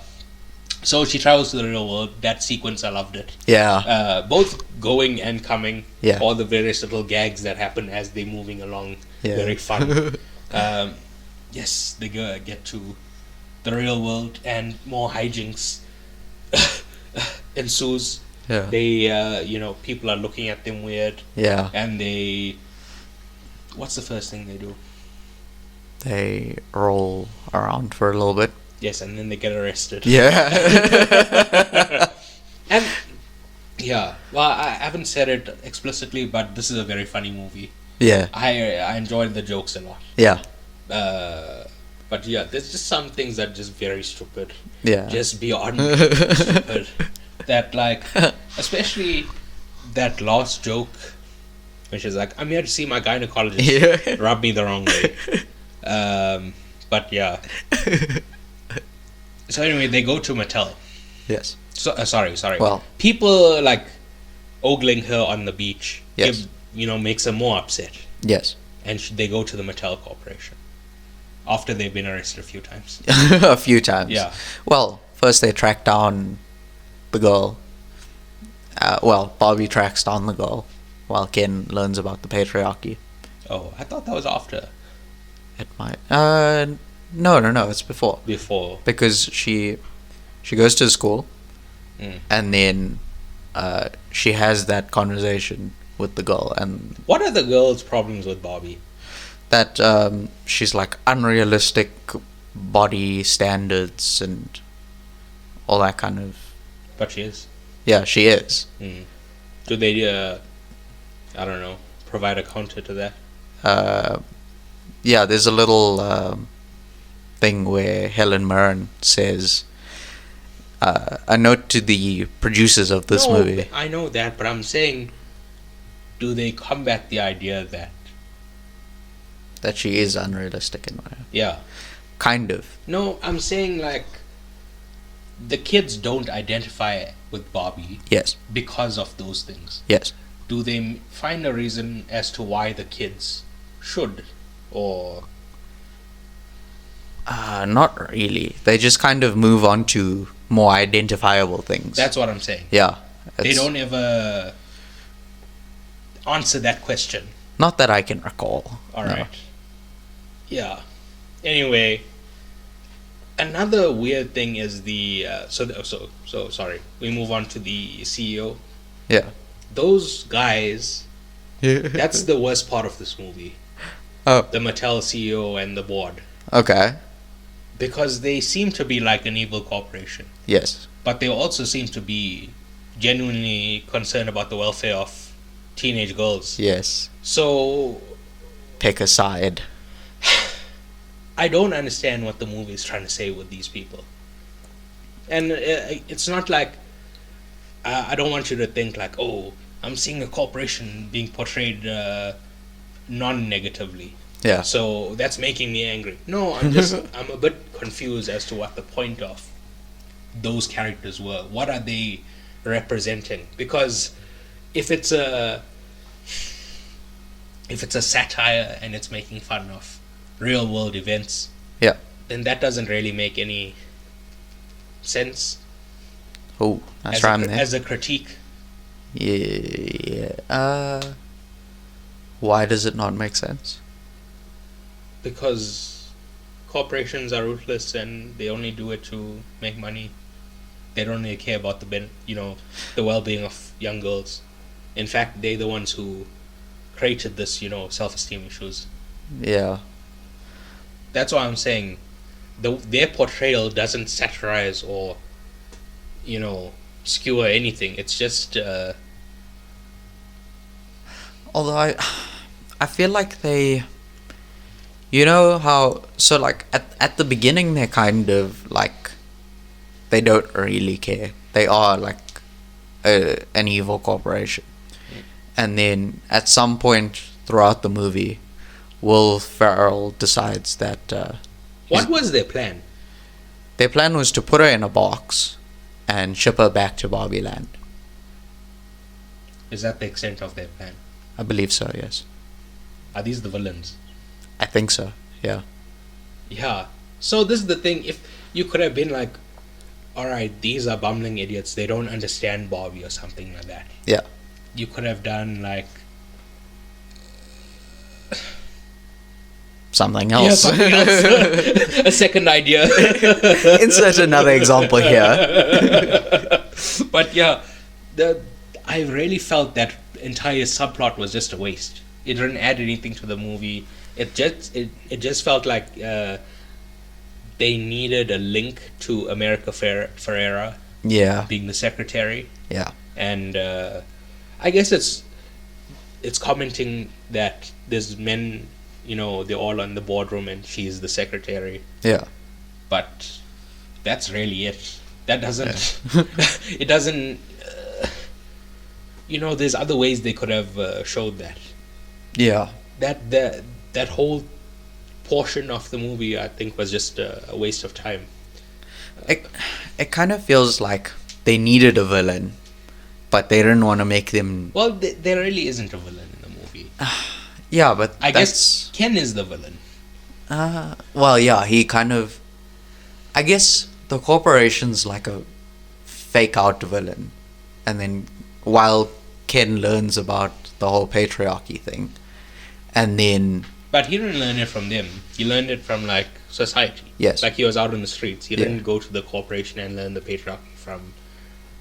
So she travels to the real world. That sequence, I loved it. Yeah. Both going and coming. Yeah. All the various little gags that happen as they're moving along. Yeah. Very fun. Yes, they get to the real world and more hijinks ensues. Yeah. They, people are looking at them weird, Yeah. and what's the first thing they do? They roll around for a little bit. Yes, and then they get arrested. Yeah. And, yeah, well, I haven't said it explicitly, but this is a very funny movie. Yeah. I enjoyed the jokes a lot. Yeah. But yeah, there's just some things that are just very stupid. Yeah. Just beyond stupid. That, like, especially that last joke, which is like, I'm here to see my gynecologist. Yeah. Rub me the wrong way. But yeah. So anyway, they go to Mattel. Yes. So sorry. Well. People like ogling her on the beach. Yes. Makes her more upset. Yes. And they go to the Mattel Corporation after they've been arrested a few times. A few times. Yeah. Well, first they track down the girl. Barbie tracks down the girl while Ken learns about the patriarchy. Oh, I thought that was after. It might. No. It's before. Before. Because she goes to school, and then she has that conversation with the girl, and What are the girl's problems with Barbie? that she's like unrealistic body standards and all that kind of. But she is. Yeah, she is. Do they, I don't know, provide a counter to that? Yeah, there's a little thing where Helen Mirren says, a note to the producers of this movie. I know that, but I'm saying, do they combat the idea That she is unrealistic in a way. yeah. Kind of. No, I'm saying like the kids don't identify with Barbie Yes. because of those things. Yes. Do they find a reason as to why the kids should, or Not really. They just kind of move on to more identifiable things. that's what I'm saying. Yeah. They It's don't ever answer that question. Not that I can recall. All no. right. Yeah. Anyway, another weird thing is the so sorry. We move on to the CEO. Yeah. Those guys That's the worst part of this movie. Oh, The Mattel CEO and the board. okay. Because they seem to be like an evil corporation. Yes. But they also seem to be genuinely concerned about the welfare of teenage girls. Yes. So Pick a side. I don't understand what the movie is trying to say with these people. And it's not like I don't want you to think like, oh, I'm seeing a corporation being portrayed non-negatively. Yeah. So that's making me angry. No, I'm a bit confused as to what the point of those characters were. What are they representing? Because if it's a satire and it's making fun of real world events, Yeah. then that doesn't really make any sense Oh, that's right there. as a critique. Yeah. Why does it not make sense? Because corporations are ruthless and they only do it to make money. They don't really care about the well-being of young girls. In fact, they're the ones who created this, self-esteem issues. Yeah. That's why I'm saying their portrayal doesn't satirize or, skewer anything. It's just Although I feel like they, you know how, so like at the beginning they're kind of like, they don't really care. They are like an evil corporation. And then at some point throughout the movie, Will Ferrell decides that what was their plan? their plan was to put her in a box and ship her back to Barbie Land. Is that the extent of their plan? I believe so, yes. Are these the villains? I think so, yeah. Yeah. So this is the thing. If you could have been like, alright, these are bumbling idiots. They don't understand Barbie or something like that. Yeah. You could have done like Something else. something else. A second idea. Insert another example here. But yeah, I really felt that entire subplot was just a waste. It didn't add anything to the movie. It just felt like they needed a link to America Ferrera Yeah. being the secretary, Yeah. and I guess it's commenting that there's men, they're all on the boardroom and she's the secretary. Yeah. But that's really it. That doesn't. It doesn't. There's other ways they could have showed that. Yeah. That whole portion of the movie, I think, was just a waste of time. It kind of feels like they needed a villain, but they didn't want to make them. Well, there really isn't a villain in the movie. Yeah, but I guess Ken is the villain. Well, yeah, he kind of. I guess the corporation's like a fake out villain, and then while Ken learns about the whole patriarchy thing, and then. But he didn't learn it from them. He learned it from like society. Yes. Like he was out in the streets. He Yeah. didn't go to the corporation and learn the patriarchy from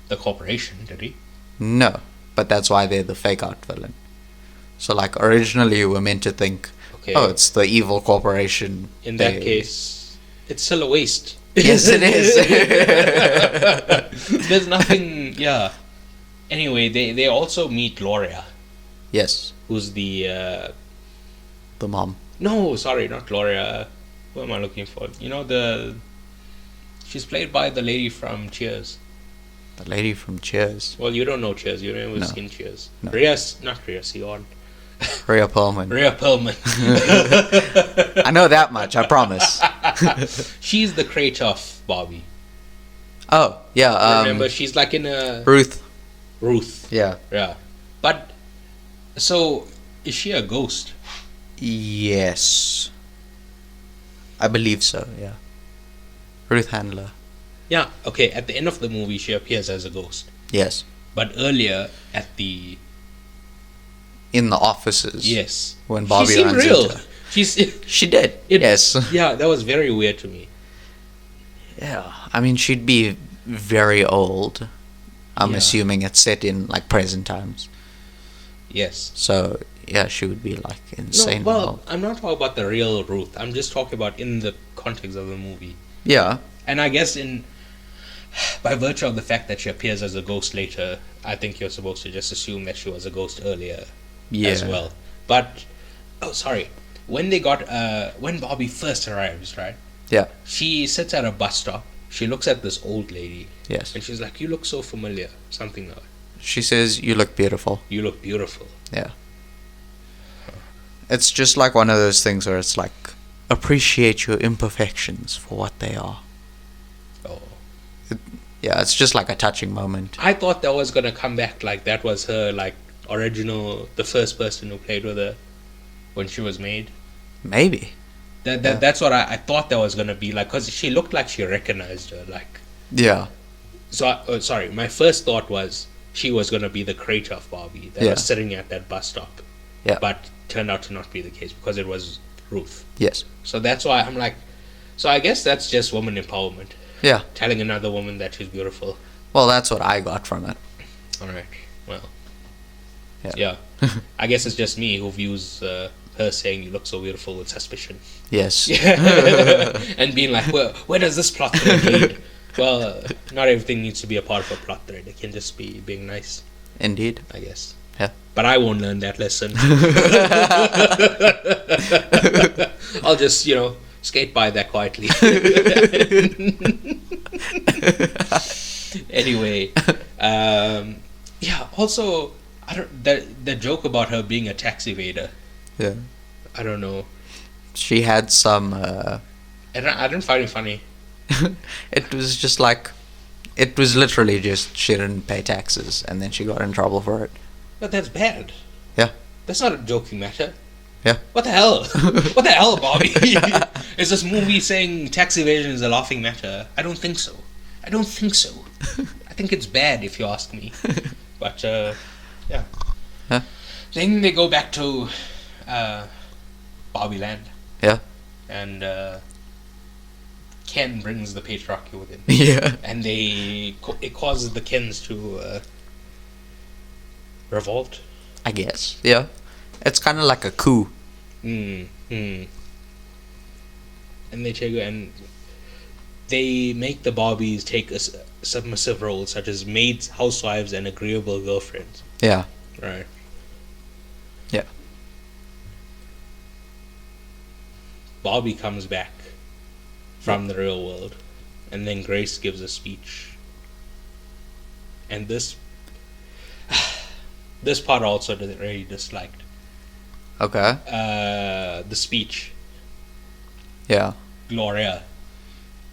the corporation, did he? No, but that's why they're the fake out villain. So, like, originally we were meant to think, Okay. oh, it's the evil corporation. In that case, it's still a waste. Yes, it is. There's nothing. Yeah. Anyway, they also meet Gloria, Yes, who's the. the mom. No, sorry, not Gloria. Who am I looking for? She's played by the lady from Cheers. The lady from Cheers. Well, you don't know Cheers. You never No. seen Cheers. No. Not Rhea Seehorn. Rhea Perlman. Rhea Perlman. I know that much, I promise. She's the creator of Barbie. Oh, yeah. Remember, she's like in a Ruth. Ruth. Yeah. Yeah. But so is she a ghost? Yes. I believe so, yeah. Ruth Handler. Yeah. Okay. At the end of the movie, she appears as a ghost. Yes. But earlier, at the In the offices. yes, When Barbie she seemed runs real. into her. She's She did. Yes. Yeah, that was very weird to me. Yeah. I mean, she'd be very old. I'm Yeah. assuming it's set in, like, present times. Yes. So yeah, she would be like No, insane. well, I'm not talking about the real Ruth. I'm just talking about in the context of the movie. Yeah, And I guess by virtue of the fact that she appears as a ghost later, I think you're supposed to just assume that she was a ghost earlier yeah, as well. But sorry, when Barbie first arrives, right? yeah, She sits at a bus stop. She looks at this old lady, yes. and she's like, "You look so familiar." Something like that. She says, "You look beautiful." "You look beautiful." Yeah. It's just like one of those things where it's like, appreciate your imperfections for what they are. Oh. Yeah, it's just like a touching moment. I thought that was gonna come back, like that was her like original, the first person who played with her when she was made. Maybe. That's what I thought that was gonna be like, because she looked like she recognized her, like. Yeah. So sorry, my first thought was she was gonna be the creator of Barbie that Yeah. was sitting at that bus stop. Yeah. But turned out to not be the case because it was Ruth. Yes. So that's why I'm like, so I guess that's just woman empowerment. Yeah. Telling another woman that she's beautiful. Well, that's what I got from it. All right. Well. Yeah. Yeah. I guess it's just me who views her saying "you look so beautiful" with suspicion. Yes. And being like, well, where does this plot thread lead? Well, not everything needs to be a part of a plot thread. It can just be being nice, Indeed. I guess. Yeah. But I won't learn that lesson. I'll just, skate by that quietly. Anyway, yeah. Also, the joke about her being a tax evader. Yeah. I don't know. She had some. I didn't find it funny. It was just like, it was literally just she didn't pay taxes and then she got in trouble for it. But that's bad. Yeah. That's not a joking matter. Yeah. What the hell? What the hell, Bobby? Is this movie saying tax evasion is a laughing matter? I don't think so. I think it's bad, if you ask me. But, yeah. Huh? Then they go back to Barbie Land. Yeah. And Ken brings the patriarchy with him. Yeah. And it causes the Kens to revolt. I guess. Yeah. It's kind of like a coup. And they make the Barbies take a submissive roles such as maids, housewives, and agreeable girlfriends. Yeah. Right. Yeah. Barbie comes back from the real world, and then Grace gives a speech. And this part also really disliked. Okay. The speech. Yeah. Gloria.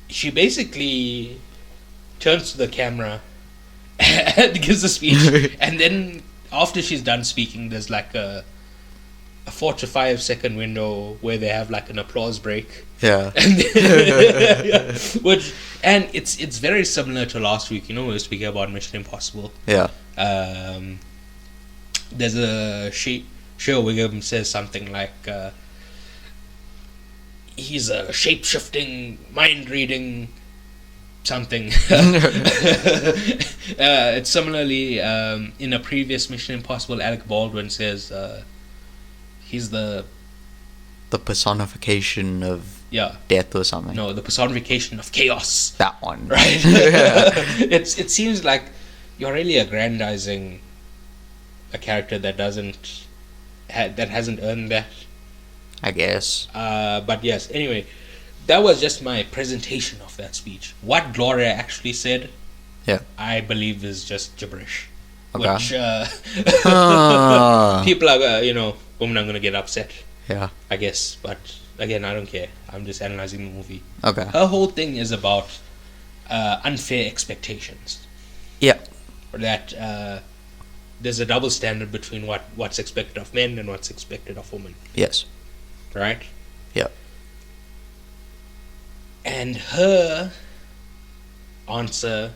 She basically turns to the camera and gives a speech, and then after she's done speaking, there's like a 4 to 5 second window where they have like an applause break. Yeah. And it's very similar to last week. We were speaking about Mission Impossible. Yeah. There's a Shea Wiggum says something like he's a shape-shifting, mind-reading something. It's similarly in a previous Mission Impossible, Alec Baldwin says he's the personification of death or something. No, the personification of chaos. That one. Right. It seems like you're really aggrandizing a character that hasn't earned that. I guess. But yes, anyway, that was just my presentation of that speech. What Gloria actually said, I believe is just gibberish. Okay. Which people are, women are going to get upset. Yeah. I guess, but again, I don't care. I'm just analyzing the movie. Okay. Her whole thing is about unfair expectations. Yeah. That there's a double standard between what's expected of men and what's expected of women. Yes. Right? Yeah. And her answer,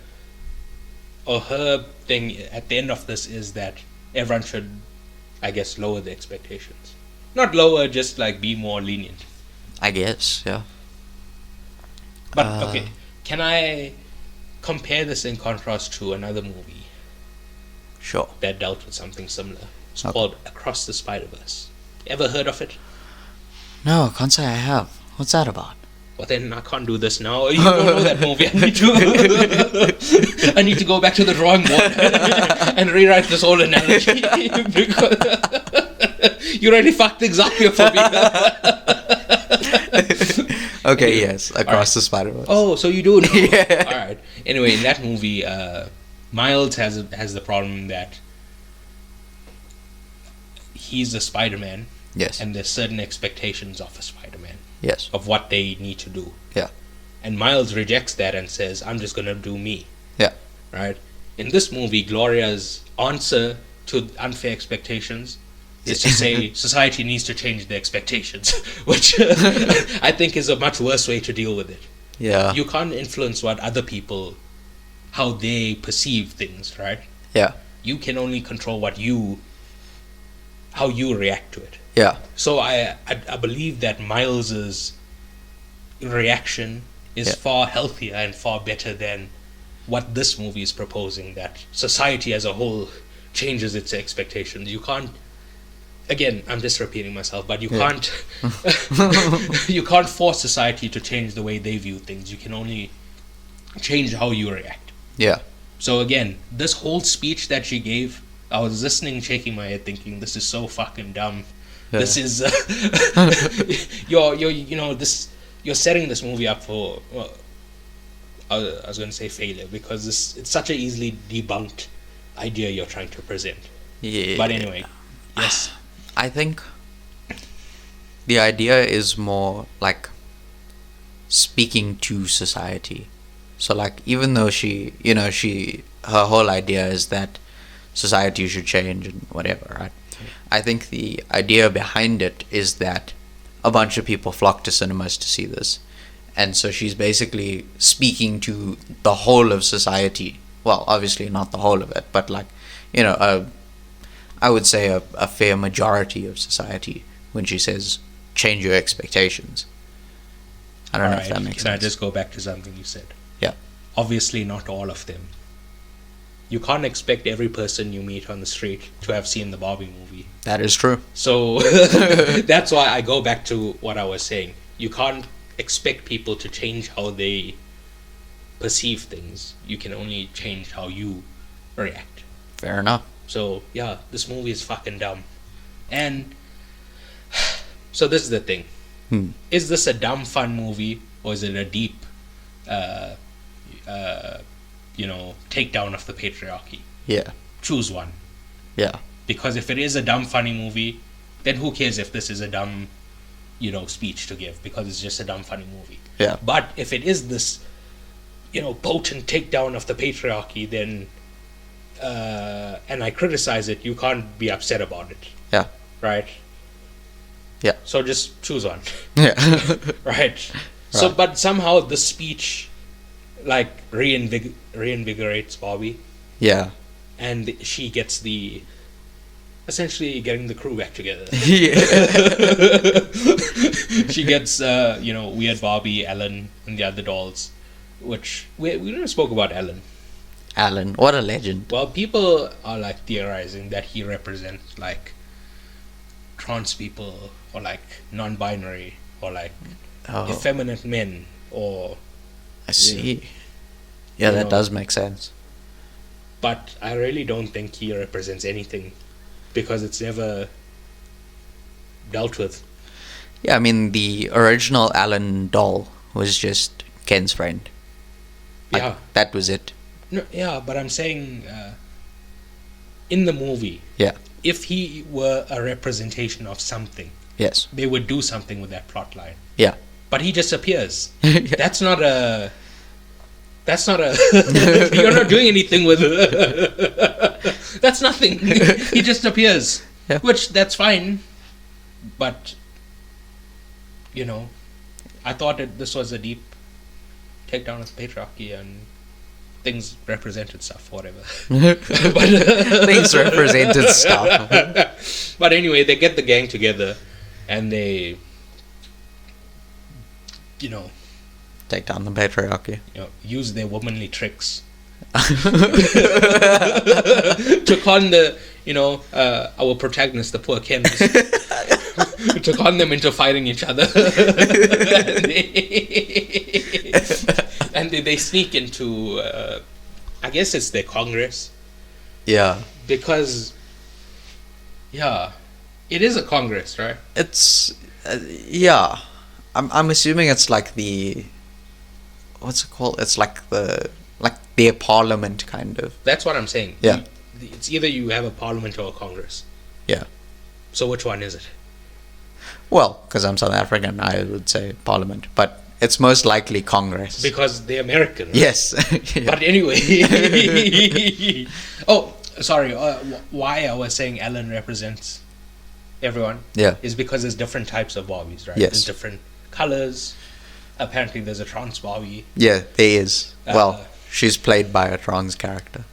or her thing at the end of this, is that everyone should, I guess, lower the expectations. Not lower, just like be more lenient. I guess, yeah. But, okay, can I compare this in contrast to another movie? Sure. That dealt with something similar? It's called Across the Spider-Verse. Ever heard of it? No, I can't say I have. What's that about? Well, then I can't do this now. You don't know that movie. I need to go back to the drawing board and rewrite this whole analogy because you really fucked things up here for me. Okay, yes, Across the Spider-Verse. Oh, so you do know. Yeah. All right. Anyway, in that movie, Miles has the problem that he's a Spider-Man. Yes. And there's certain expectations of a Spider-Man. Yes. Of what they need to do. Yeah. And Miles rejects that and says, I'm just going to do me. Yeah. Right? In this movie, Gloria's answer to unfair expectations is to say society needs to change their expectations, which I think is a much worse way to deal with it. Yeah. You can't influence what other people, how they perceive things, right? Yeah. You can only control how you react to it. Yeah. So I believe that Miles's reaction is far healthier and far better than what this movie is proposing, that society as a whole changes its expectations. You can't, again, I'm just repeating myself, but you can't you can't force society to change the way they view things. You can only change how you react. Yeah. So again, this whole speech that she gave, I was listening, shaking my head, thinking, this is so fucking dumb. Yeah. This is you're setting this movie up for I was going to say failure, because it's such an easily debunked idea you're trying to present. Yeah. But anyway, yes. I think the idea is more like speaking to society. So like, even though her whole idea is that society should change and whatever, right? I think the idea behind it is that a bunch of people flock to cinemas to see this. And so she's basically speaking to the whole of society. Well, obviously not the whole of it, but like, I would say a fair majority of society when she says, change your expectations. I don't know if that makes sense. Can I just go back to something you said? Yeah. Obviously not all of them. You can't expect every person you meet on the street to have seen the Barbie movie. That is true. So that's why I go back to what I was saying. You can't expect people to change how they perceive things. You can only change how you react. Fair enough. So yeah, this movie is fucking dumb. And so this is the thing. Is this a dumb fun movie, or is it a deep takedown of the patriarchy? Yeah. Choose one. Yeah. Because if it is a dumb funny movie, then who cares if this is a dumb speech to give, because it's just a dumb funny movie. Yeah. But if it is this potent takedown of the patriarchy, then and I criticize it, you can't be upset about it. Yeah. Right? Yeah. So just choose one. Yeah. Right. So but somehow the speech like reinvigorates Barbie. Yeah. And she gets essentially getting the crew back together. Yeah. She gets Weird Barbie, Ellen, and the other dolls, which we never spoke about Ellen. Alan, what a legend. Well, people are like theorizing that he represents like trans people, or like non-binary, or like effeminate men, or I see. Yeah, that does make sense. But I really don't think he represents anything, because it's never dealt with. Yeah, I mean, the original Alan doll was just Ken's friend. Yeah. That was it. No, yeah, but I'm saying in the movie, if he were a representation of something, yes, they would do something with that plot line. Yeah. But he just appears. That's not a you're not doing anything with it. That's nothing. He just appears. Yeah. Which, that's fine. But I thought that this was a deep takedown of patriarchy, and things represented stuff, whatever. Things represented stuff. But anyway, they get the gang together and they take down the patriarchy. Use their womanly tricks Took on the, our protagonist, the poor Kens. Took on them into fighting each other. and they sneak into, I guess it's their Congress. Yeah. Because, it is a Congress, right? It's, yeah. I'm assuming it's like the, what's it called? It's like their parliament, kind of. That's what I'm saying. Yeah. It's either you have a parliament or a Congress. Yeah. So which one is it? Well, because I'm South African, I would say parliament, but it's most likely Congress. Because they're American, right? Yes. Yeah. But anyway. Oh, sorry. Why I was saying Ellen represents everyone. Yeah. Is because there's different types of Barbies, right? Yes. There's different colors. Apparently there's a trans Barbie. Yeah, there is. Well, she's played by a trans character.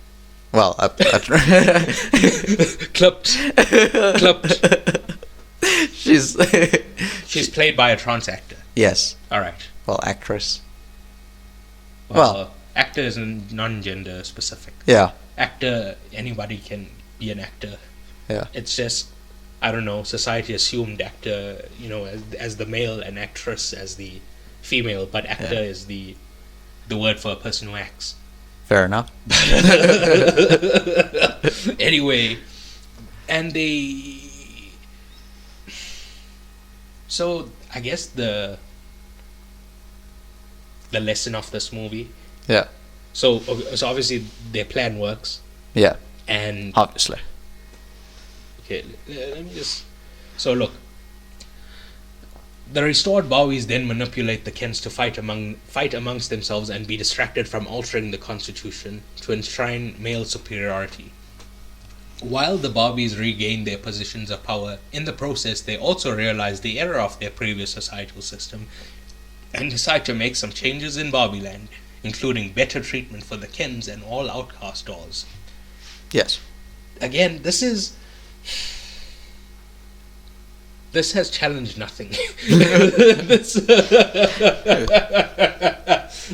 Well, clipped. She's played by a trans actor. Yes. All right. Well, actress. Well, actor is non-gender specific. Yeah. Actor, anybody can be an actor. Yeah. It's just, I don't know, society assumed actor, as the male and actress as the female, but actor is the word for a person who acts. Fair enough. Anyway, and so I guess the lesson of this movie. Yeah. So obviously their plan works. Yeah. And obviously. Okay, let me just. So look. The restored Barbies then manipulate the Kens to fight amongst themselves and be distracted from altering the constitution to enshrine male superiority. While the Barbies regain their positions of power, in the process they also realize the error of their previous societal system and decide to make some changes in Barbieland, including better treatment for the Kens and all outcast dolls. Yes. Again, this has challenged nothing.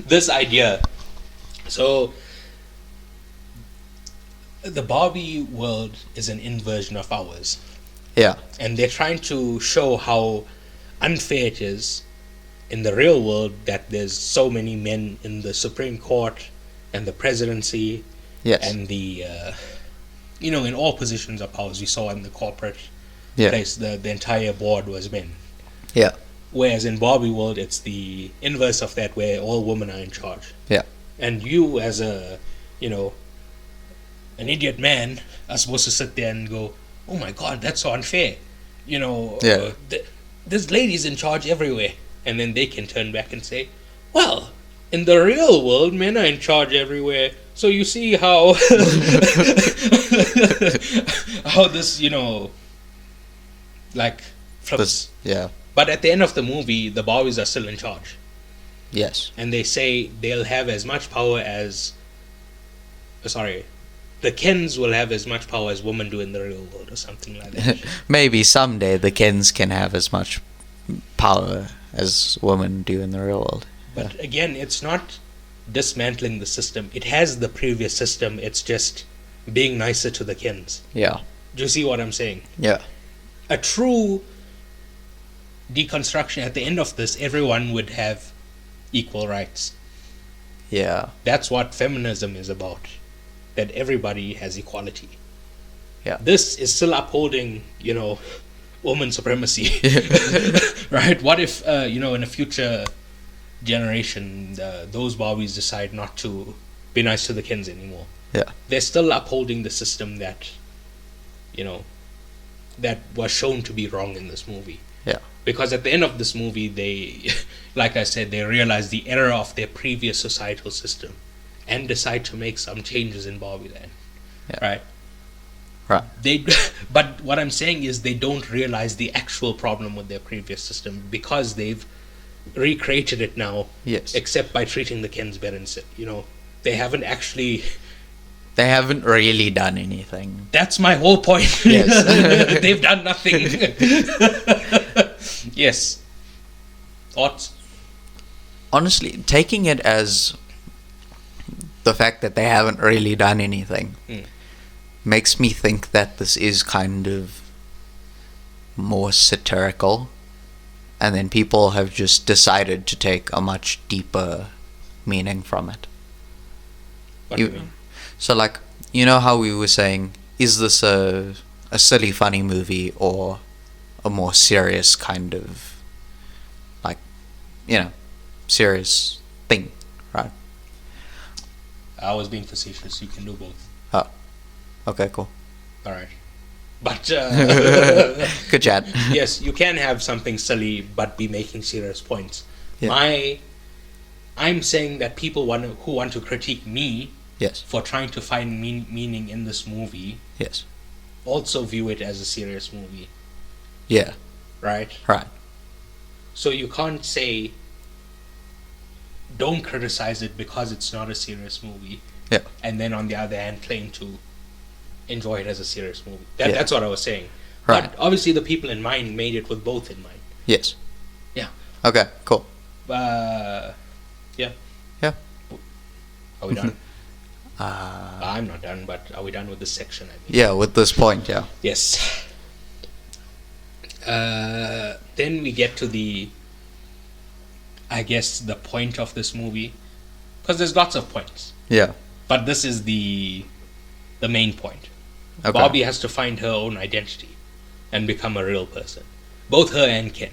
This idea. So, the Barbie world is an inversion of ours. Yeah. And they're trying to show how unfair it is in the real world that there's so many men in the Supreme Court and the presidency. Yes. And the, in all positions of powers. We saw in the corporate place, the entire board was men. Yeah. Whereas in Barbie world, it's the inverse of that, where all women are in charge. Yeah. And you, as an idiot man, are supposed to sit there and go, "Oh my God, that's so unfair." There's ladies in charge everywhere, and then they can turn back and say, "Well, in the real world, men are in charge everywhere. So you see how how this, like flips." Yeah. But at the end of the movie, the Barbies are still in charge. Yes. And they say they'll have as much power as... the Kens will have as much power as women do in the real world, or something like that. Maybe someday the Kens can have as much power as women do in the real world. But again, it's not dismantling the system. It has the previous system. It's just being nicer to the Kens. Yeah. Do you see what I'm saying? Yeah. A true deconstruction, at the end of this, everyone would have equal rights. Yeah. That's what feminism is about. That everybody has equality. Yeah. This is still upholding, woman supremacy. Right? What if, in a future generation, those Barbies decide not to be nice to the Kens anymore? Yeah. They're still upholding the system that, that was shown to be wrong in this movie. Yeah. Because at the end of this movie, they, like I said, they realize the error of their previous societal system and decide to make some changes in Barbieland. Yeah. Right? Right. But what I'm saying is they don't realize the actual problem with their previous system because they've recreated it now. Yes. Except by treating the Kens better instead. They haven't actually... They haven't really done anything. That's my whole point. Yes. They've done nothing. Yes. Thoughts? Honestly, taking it as the fact that they haven't really done anything makes me think that this is kind of more satirical, and then people have just decided to take a much deeper meaning from it. What do you mean? So, like, you know how we were saying, is this a silly, funny movie or a more serious kind of, like, you know, serious thing, right? I was being facetious. You can do both. Oh, okay, cool. All right. But Good chat. yes, you can have something silly but be making serious points. Yeah. I'm saying that people who want to critique me Yes. for trying to find meaning in this movie Yes. also view it as a serious movie, Yeah. right? Right. So you can't say don't criticize it because it's not a serious movie, Yeah. and then on the other hand claim to enjoy it as a serious movie. Yeah. That's what I was saying. Right. But obviously the people in mind made it with both in mind. Yes. Yeah. Okay, cool. Yeah. Yeah. Are we done? I'm not done, but are we done with this section? I mean. Yeah, with this point, yeah. Yes. Then we get to the point of this movie, because there's lots of points, Yeah. but this is the main point. Okay. Barbie has to find her own identity and become a real person, both her and Ken,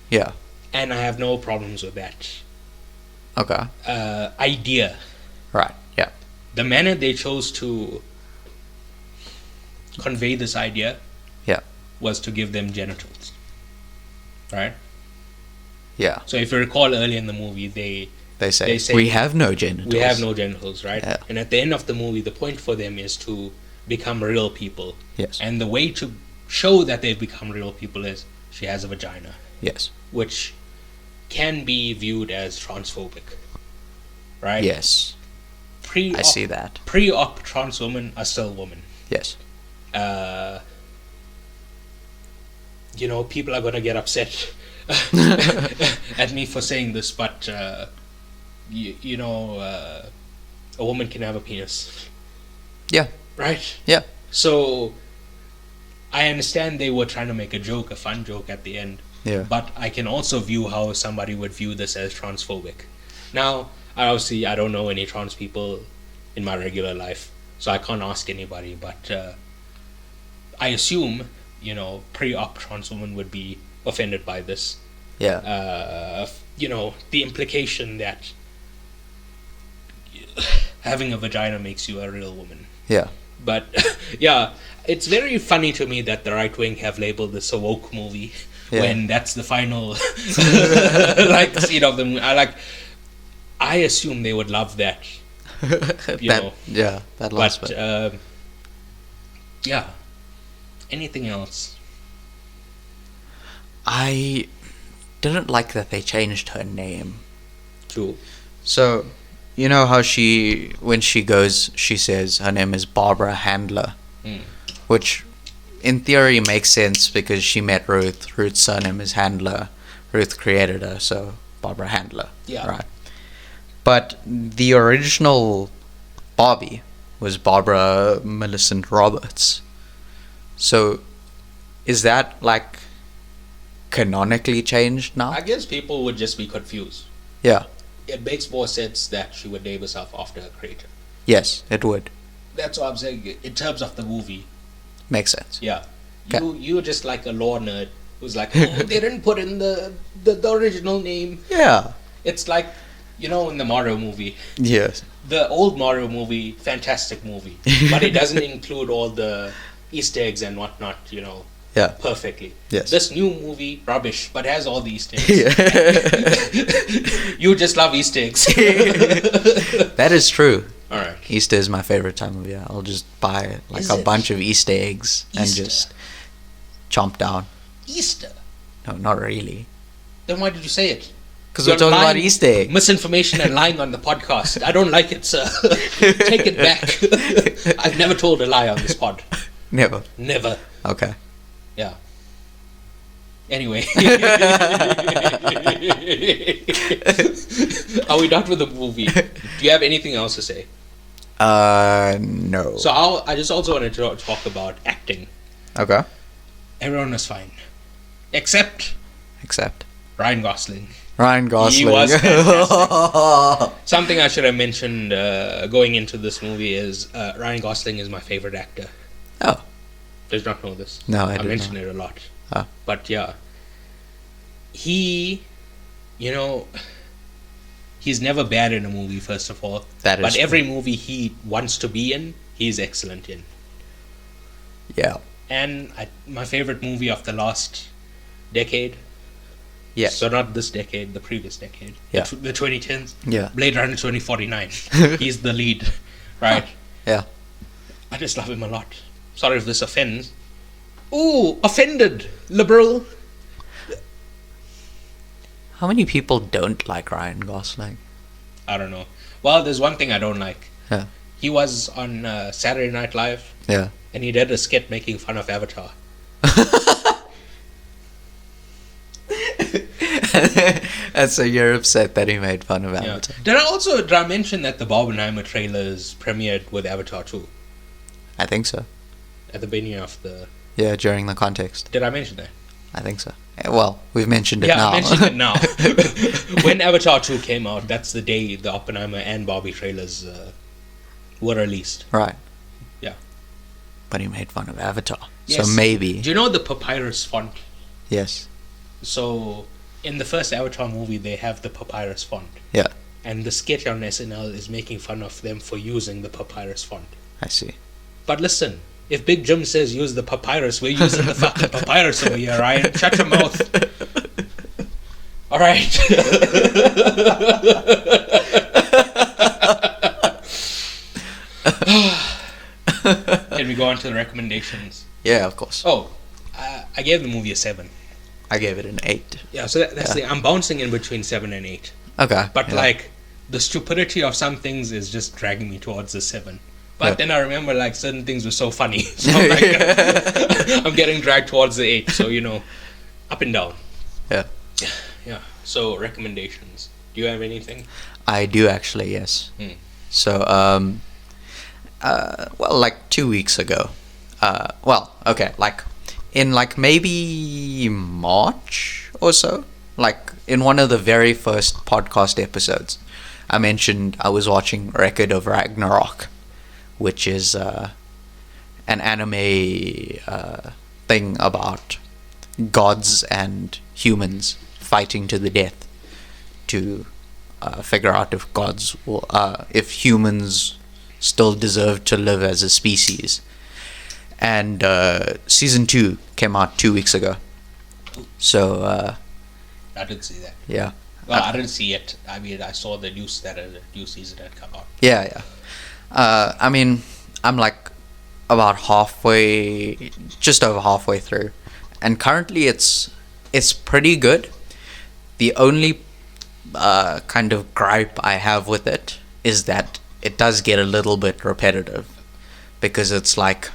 Yeah. and I have no problems with that Okay. idea. Right. Yeah. The manner they chose to convey this idea Yeah. was to give them genitals, right? Yeah. So if you recall earlier in the movie, they They say we we have no genitals. have no genitals, right? Yeah. And at the end of the movie, the point for them is to become real people. Yes. And the way to show that they've become real people is she has a vagina, Yes. which can be viewed as transphobic, right? Yes. I see that. Pre-op trans women are still women. Yes. People are going to get upset at me for saying this, but a woman can have a penis, Yeah. right? Yeah. So I understand they were trying to make a fun joke at the end, Yeah. but I can also view how somebody would view this as transphobic. Now, obviously, I don't know any trans people in my regular life, so I can't ask anybody, but I assume, pre-op trans women would be offended by this. Yeah. The implication that having a vagina makes you a real woman. Yeah. But, yeah, it's very funny to me that the right wing have labeled this a woke movie when that's the final scene of the movie. I assume they would love that. That last bit. Yeah. Anything else? I didn't like that they changed her name. True. So, you know how when she goes, she says her name is Barbara Handler, which in theory makes sense because she met Ruth. Ruth's surname is Handler. Ruth created her, so Barbara Handler. Yeah. Right. But the original Barbie was Barbara Millicent Roberts. So, is that canonically changed now? I guess people would just be confused. Yeah. It makes more sense that she would name herself after her creator. Yes, it would. That's what I'm saying. In terms of the movie, Makes sense. yeah. Okay. You're just like a lore nerd who's like, oh, they didn't put in the original name. Yeah. It's like, in the Mario movie. Yes. The old Mario movie, fantastic movie. But it doesn't include all the Easter eggs and whatnot, Yeah. perfectly. Yes. This new movie, rubbish, but has all the Easter eggs. Yeah. You just love Easter eggs. That is true. Alright. Easter is my favorite time of year. I'll just buy Is a it? bunch of Easter eggs and Easter? just chomp down. Easter? No, not really. Then why did you say it? Because we're talking about Easter eggs. Misinformation and lying on the podcast. I don't like it, sir. Take it back. I've never told a lie on this pod. Never. Never. Okay. Yeah. Anyway. Are we done with the movie? Do you have anything else to say? No. So I just also wanted to talk about acting. Okay. Everyone was fine. Except Ryan Gosling. Ryan Gosling. He was fantastic. Something I should have mentioned going into this movie is Ryan Gosling is my favorite actor. Oh. Did not know this. No, I mention it a lot. Oh. But yeah. He, he's never bad in a movie, first of all. That is But true. every movie he wants to be in, he's excellent in. Yeah. And my favorite movie of the last decade. Yes. So not this decade, the previous decade. Yeah. The 2010s. Yeah. Blade Runner 2049. He's the lead, right? Yeah. I just love him a lot. Sorry if this offends. Ooh, offended, liberal. How many people don't like Ryan Gosling? I don't know. Well, there's one thing I don't like. Yeah. He was on Saturday Night Live, Yeah. and he did a skit making fun of Avatar. And so you're upset that he made fun of Yeah. Avatar. Did I mention that the Barbenheimer trailers premiered with Avatar 2 I think so. at the beginning of the... Yeah, during the context. Did I mention that? I think so. Well, we've mentioned it Yeah, now. I mentioned it now. When Avatar 2 came out, that's the day the Oppenheimer and Barbie trailers were released. Right. Yeah. But he made fun of Avatar. Yes. So maybe. Do you know the papyrus font? Yes. So, in the first Avatar movie, they have the papyrus font. Yeah. And the sketch on SNL is making fun of them for using the papyrus font. I see. But listen, if Big Jim says use the papyrus, we're using the fucking papyrus over here, Ryan. Shut your mouth. Alright. Can we go on to the recommendations? Yeah, of course. Oh, I gave the movie a 7. I gave it an 8. Yeah, so that's I'm bouncing in between 7 and 8. Okay. But yeah. like, the stupidity of some things is just dragging me towards the 7. But Yeah. then I remember like certain things were so funny. So I'm like, I'm getting dragged towards the 8. So, up and down. Yeah. Yeah. So recommendations. Do you have anything? I do actually, yes. Hmm. So, well, like 2 weeks ago. In like maybe March or so, like in one of the very first podcast episodes, I mentioned I was watching Record of Ragnarok, which is an anime thing about gods and humans fighting to the death to figure out if gods will, if humans still deserve to live as a species. And season 2 came out 2 weeks ago. So I didn't see that. yeah. Well, I didn't see it. I mean, I saw the news that a new season had come out. Yeah. I mean, I'm like about just over halfway through, and currently it's pretty good. The only kind of gripe I have with it is that it does get a little bit repetitive, because it's like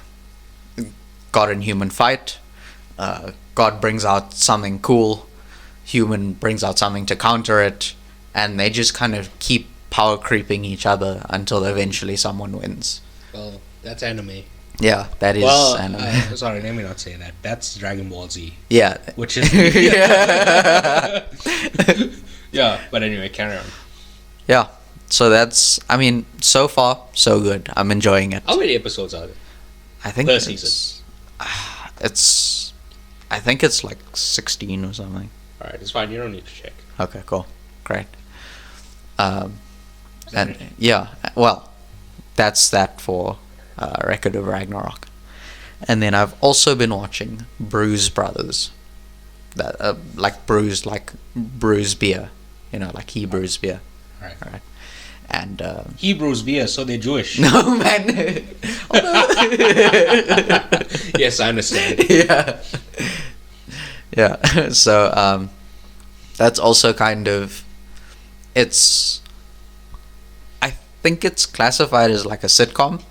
God and human fight, God brings out something cool, human brings out something to counter it, and they just kind of keep power creeping each other until eventually someone wins. Well, that's anime. Yeah, that is anime. Sorry, let me not say that. That's Dragon Ball Z. Yeah. Which is... Yeah. Yeah, but anyway, carry on. Yeah. So that's, I mean, so far, so good. I'm enjoying it. How many episodes are there? I think per it's, season? I think it's like 16 or something. Alright, it's fine. You don't need to check. Okay, cool. Great. And yeah, well, that's that for Record of Ragnarok. And then I've also been watching Bruise Brothers. That like Bruise beer, like Hebrews beer. Alright. And Hebrews beer, so they're Jewish. no, man. Yes, I understand. Yeah. So that's also kind of, I think it's classified as like a sitcom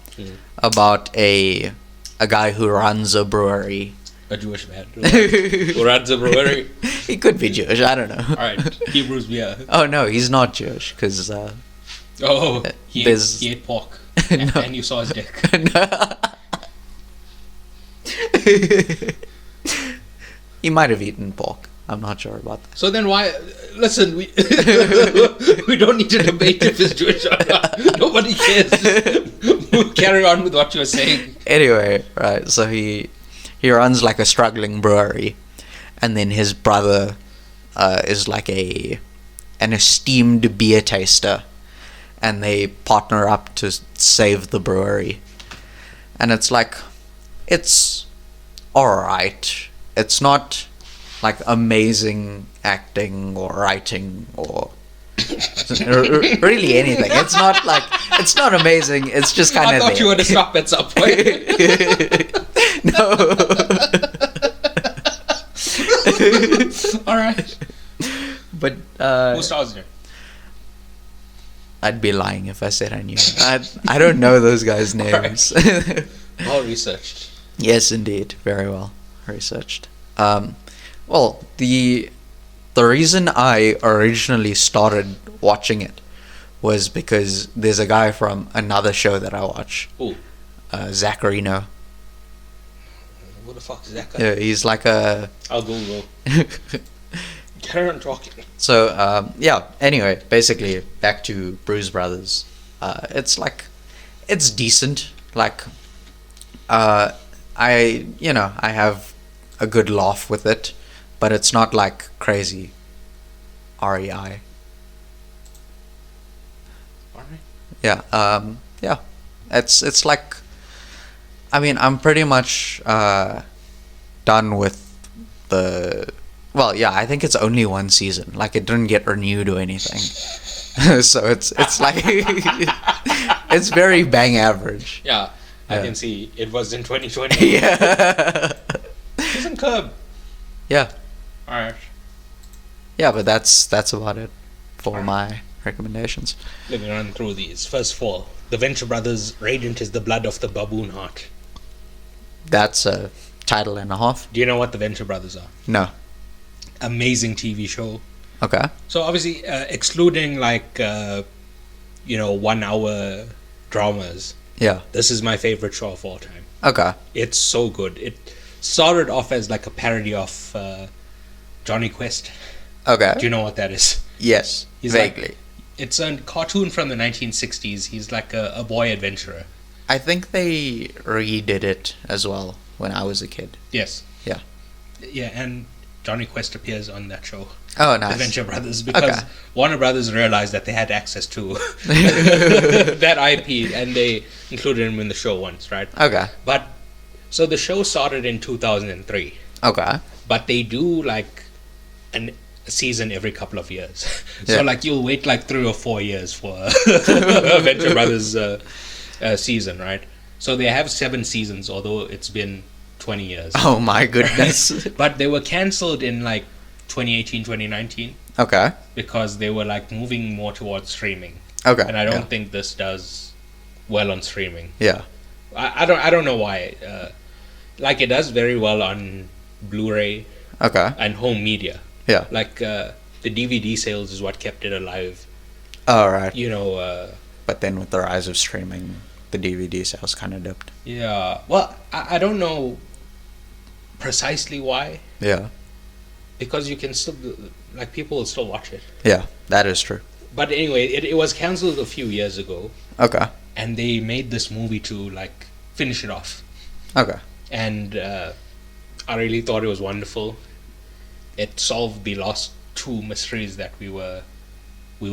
about a guy who runs a brewery A Jewish man who runs a brewery. He could be Jewish. I don't know. All right, Hebrews beer. Oh no, he's not Jewish because. He ate pork, and you saw his dick. He might have eaten pork. I'm not sure about that. So then why? Listen, we we don't need to debate if it's Jewish or not. Nobody cares. Just carry on with what you were saying. Anyway, right. So he runs like a struggling brewery, and then his brother is like an esteemed beer taster, and they partner up to save the brewery. And it's like, it's alright. It's not like amazing acting or writing or really anything. It's not amazing. It's just kind of. I thought you were to stop at some point. No. All right. But who stars there? I'd be lying if I said I knew. I don't know those guys' names. Well researched. Yes, indeed, very well researched. Well, the reason I originally started watching it was because there's a guy from another show that I watch. Who? Zacharino. What the fuck is that guy? Yeah, he's like a. I'll Google. Carry on talking. So yeah. Anyway, basically, back to Blues Brothers. It's decent. Like, I have a good laugh with it, but it's not like crazy. REI. Alright. Yeah. Yeah. It's like. I mean, I'm pretty much done with the. Well, yeah, I think it's only one season. Like, it didn't get renewed or anything. So it's like it's very bang average. Yeah, I can see it was in 2020. Yeah. It's in Curb. Yeah. Alright. Yeah, but that's about it for my recommendations. Let me run through these. First of all, The Venture Brothers, Radiant is the Blood of the Baboon Heart. That's a title and a half. Do you know what The Venture Brothers are? No. Amazing TV show. Okay. So obviously, excluding 1 hour dramas, Yeah. this is my favorite show of all time. Okay. It's so good. It started off as like a parody of Johnny Quest. Okay. Do you know what that is? Yes. He's vaguely. It's a cartoon from the 1960s. He's like a boy adventurer. I think they redid it as well when I was a kid. Yes. Yeah. Yeah, and Johnny Quest appears on that show. Oh, nice. The Venture Brothers, because Warner Brothers realized that they had access to that IP, and they included him in the show once, right? Okay. But so the show started in 2003. Okay. But they do like a season every couple of years. Yeah. So like you'll wait like 3 or 4 years for a Venture Brothers season, right? So they have 7 seasons, although it's been 20 years. Oh my goodness. But they were cancelled in like 2018, 2019 Okay. because they were like moving more towards streaming. Okay. And I don't think this does well on streaming. Yeah. I don't know why. Like it does very well on Blu-ray Okay. and home media. Yeah. Like the DVD sales is what kept it alive. All right. You know. But then with the rise of streaming, the DVD sales kind of dipped. Yeah. Well, I don't know precisely why. Yeah. Because you can still, like, people will still watch it. Yeah, that is true. But anyway, it was cancelled a few years ago. Okay. And they made this movie to, like, finish it off. Okay. And I really thought it was wonderful. It solved the last 2 mysteries that we were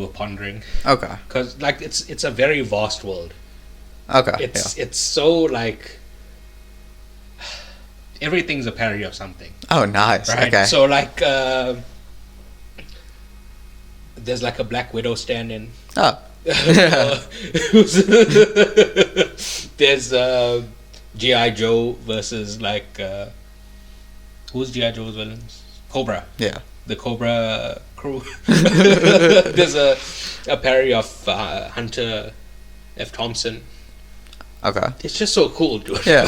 pondering. Okay. Because, like, it's a very vast world. Okay. It's so, like... Everything's a parody of something. Oh, nice. Right? Okay. So, like, there's like a Black Widow stand-in. Oh. There's G.I. Joe versus, like, who's G.I. Joe's villains? Cobra. Yeah. The Cobra crew. There's a parody of Hunter F. Thompson. Okay. It's just so cool, dude. Yeah.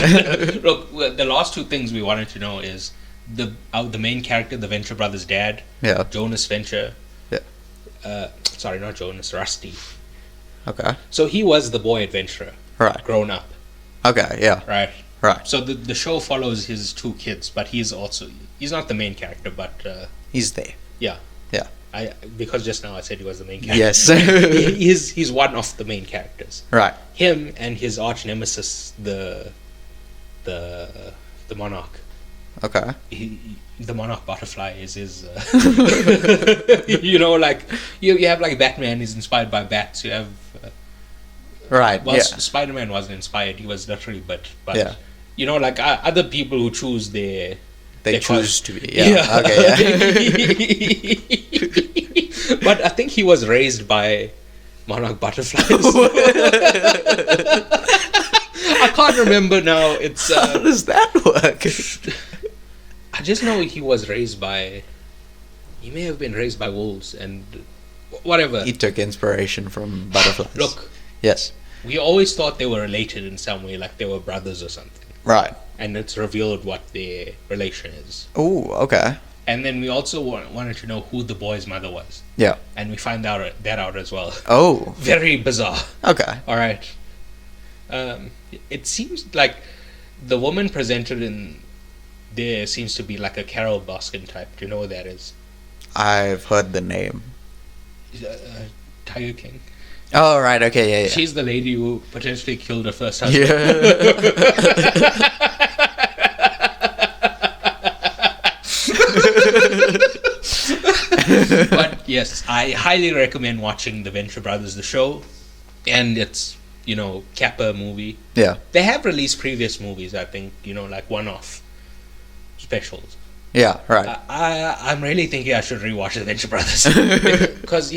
Look, the last two things we wanted to know is the main character, the Venture Brothers' dad, Yeah. Jonas Venture. Yeah. Sorry, not Jonas, Rusty. Okay. So he was the boy adventurer, Right. grown up, Okay. Yeah. right? Right. So the show follows his two kids, but he's not the main character, but He's there. yeah. Yeah. Because just now I said he was the main character. Yes. He's one of the main characters. Right. Him and his arch nemesis, the monarch. Okay. The monarch butterfly is his. Like you have like Batman is inspired by bats. You have Right. well, Yeah. Spider-Man wasn't inspired. He was literally, but Yeah. Like other people who choose their. They their choose to be. Yeah. Okay. Yeah. But I think he was raised by monarch butterflies. I can't remember now. It's How does that work? I just know he was raised by. He may have been raised by wolves and whatever. He took inspiration from butterflies. Look, Yes. we always thought they were related in some way, like they were brothers or something. Right. And it's revealed what their relation is. Oh. Okay. And then we also wanted to know who the boy's mother was. Yeah. And we find out that out as well. Oh. Very bizarre. Okay. All right. It seems like the woman presented in there seems to be like a Carol Baskin type. Do you know what that is? I've heard the name. Tiger King. Oh, right. Okay. Yeah. Yeah. She's the lady who potentially killed her first husband. Yeah. But yes, I highly recommend watching The Venture Brothers, the show, and it's Kappa movie. Yeah. They have released previous movies, I think, like one-off specials. Yeah. Right. I'm really thinking I should rewatch The Venture Brothers because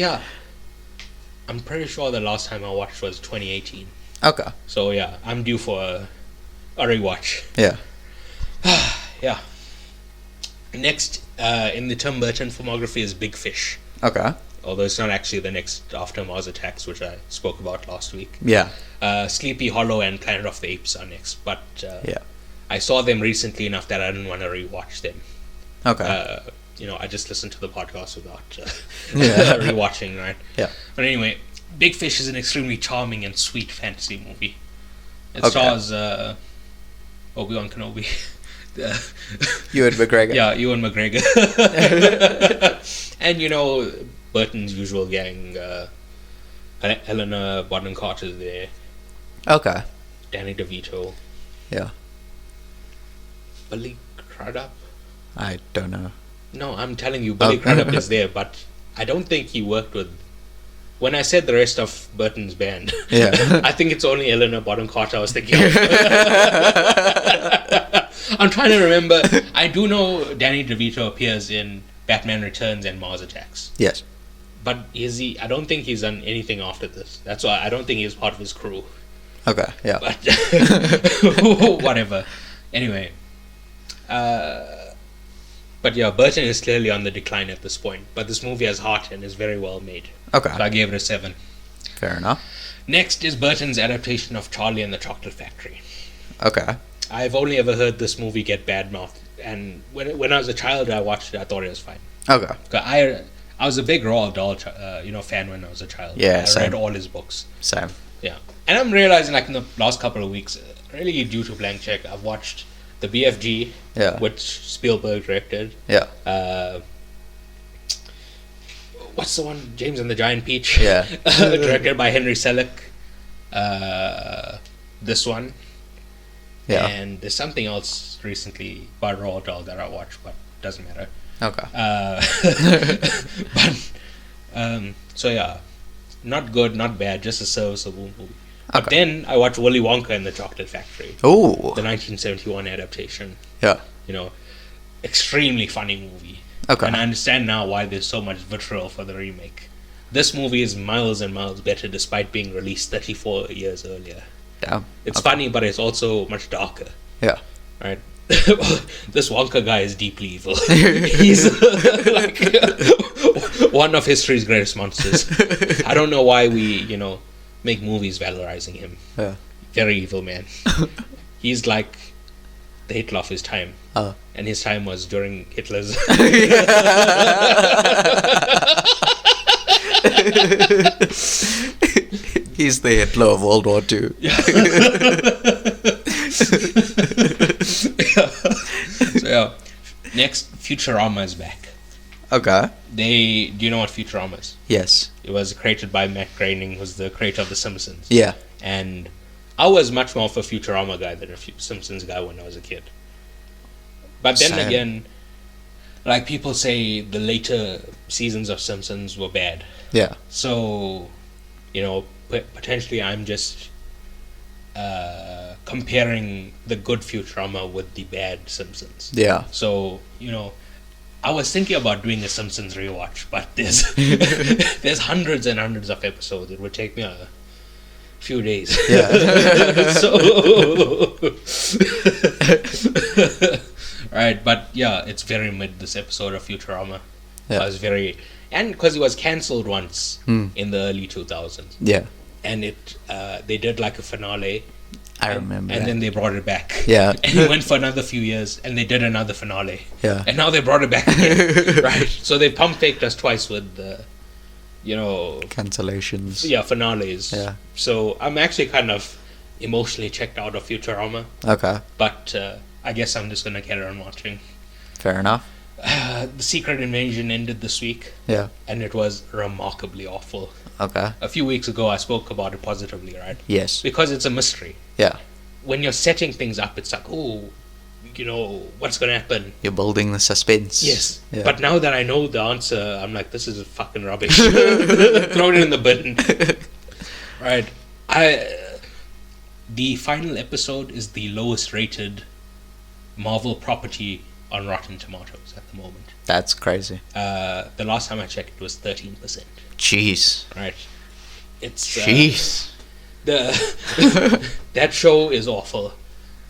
I'm pretty sure the last time I watched was 2018. Okay. So yeah, I'm due for a rewatch. Yeah. Yeah. Next in the Tim Burton filmography is Big Fish. Okay. Although it's not actually the next after Mars Attacks, which I spoke about last week. Yeah. Sleepy Hollow and Planet of the Apes are next, but Yeah. I saw them recently enough that I didn't want to rewatch them. Okay. I just listened to the podcast without Yeah. rewatching, right? Yeah. But anyway, Big Fish is an extremely charming and sweet fantasy movie. It Okay. stars Obi-Wan Kenobi. Ewan McGregor. Yeah, Ewan McGregor. And Burton's usual gang. Helena Bonham Carter's there. Okay. Danny DeVito. Yeah. Billy Crudup. I don't know. No, I'm telling you, Billy Crudup is there, but I don't think he worked with. When I said the rest of Burton's band, Yeah. I think it's only Helena Bonham Carter I was thinking of. I'm trying to remember. I do know Danny DeVito appears in Batman Returns and Mars Attacks. Yes. But is he? I don't think he's done anything after this. That's why I don't think he's part of his crew. Okay. Yeah. But whatever. Anyway. But yeah, Burton is clearly on the decline at this point. But this movie has heart and is very well made. Okay. So I gave it a 7. Fair enough. Next is Burton's adaptation of Charlie and the Chocolate Factory. Okay. I've only ever heard this movie get bad mouthed, and when I was a child, I watched it. I thought it was fine. Okay. 'Cause I was a big Roald Dahl, fan when I was a child. Yeah, I same. read all his books. Same. Yeah, and I'm realizing like in the last couple of weeks, really due to Blank Check, I've watched the BFG, Yeah. which Spielberg directed. Yeah. What's the one? James and the Giant Peach. Yeah. Directed by Henry Selick. This one. Yeah. And there's something else recently by Roald Dahl that I watched, but doesn't matter. Okay. So yeah, not good, not bad, just a serviceable movie. But Okay. then I watched Willy Wonka and the Chocolate Factory, Ooh. the 1971 adaptation. Yeah. Extremely funny movie. Okay. And I understand now why there's so much vitriol for the remake. This movie is miles and miles better despite being released 34 years earlier. Damn. It's Okay. funny, but it's also much darker. Yeah. Right? This Wonka guy is deeply evil. He's like one of history's greatest monsters. I don't know why we, make movies valorizing him. Yeah. Very evil man. He's like the Hitler of his time. Oh. And his time was during Hitler's. He's the Hitler of World War II. So yeah. Next, Futurama is back. Okay. Do you know what Futurama is? Yes. It was created by Matt Groening, who was the creator of The Simpsons. Yeah. And I was much more of a Futurama guy than a Simpsons guy when I was a kid. But then Same. again, like people say the later seasons of Simpsons were bad. Yeah. So, potentially I'm just comparing the good Futurama with the bad Simpsons. Yeah. So, I was thinking about doing a Simpsons rewatch, but there's there's hundreds and hundreds of episodes. It would take me a few days. Yeah. Right, but yeah, it's very mid, this episode of Futurama. Yeah. I was and because it was cancelled once in the early 2000s. Yeah. And they did like a finale. I remember. And then they brought it back. Yeah. And it went for another few years, and they did another finale. Yeah. And now they brought it back again. Right. So they pump faked us twice with the, cancellations. yeah, finales. Yeah. So I'm actually kind of emotionally checked out of Futurama, Okay. but I guess I'm just gonna carry on watching. Fair enough. The Secret Invasion ended this week, Yeah. and it was remarkably awful. Okay. A few weeks ago, I spoke about it positively, right? Yes. Because it's a mystery. Yeah. When you're setting things up, it's like, oh, what's gonna happen? You're building the suspense. Yes. Yeah. But now that I know the answer, I'm like, this is fucking rubbish. Throw it in the bin. Right. The final episode is the lowest rated Marvel property on Rotten Tomatoes at the moment. That's crazy. The last time I checked, it was 13%. Jeez. Right. It's Jeez. that show is awful.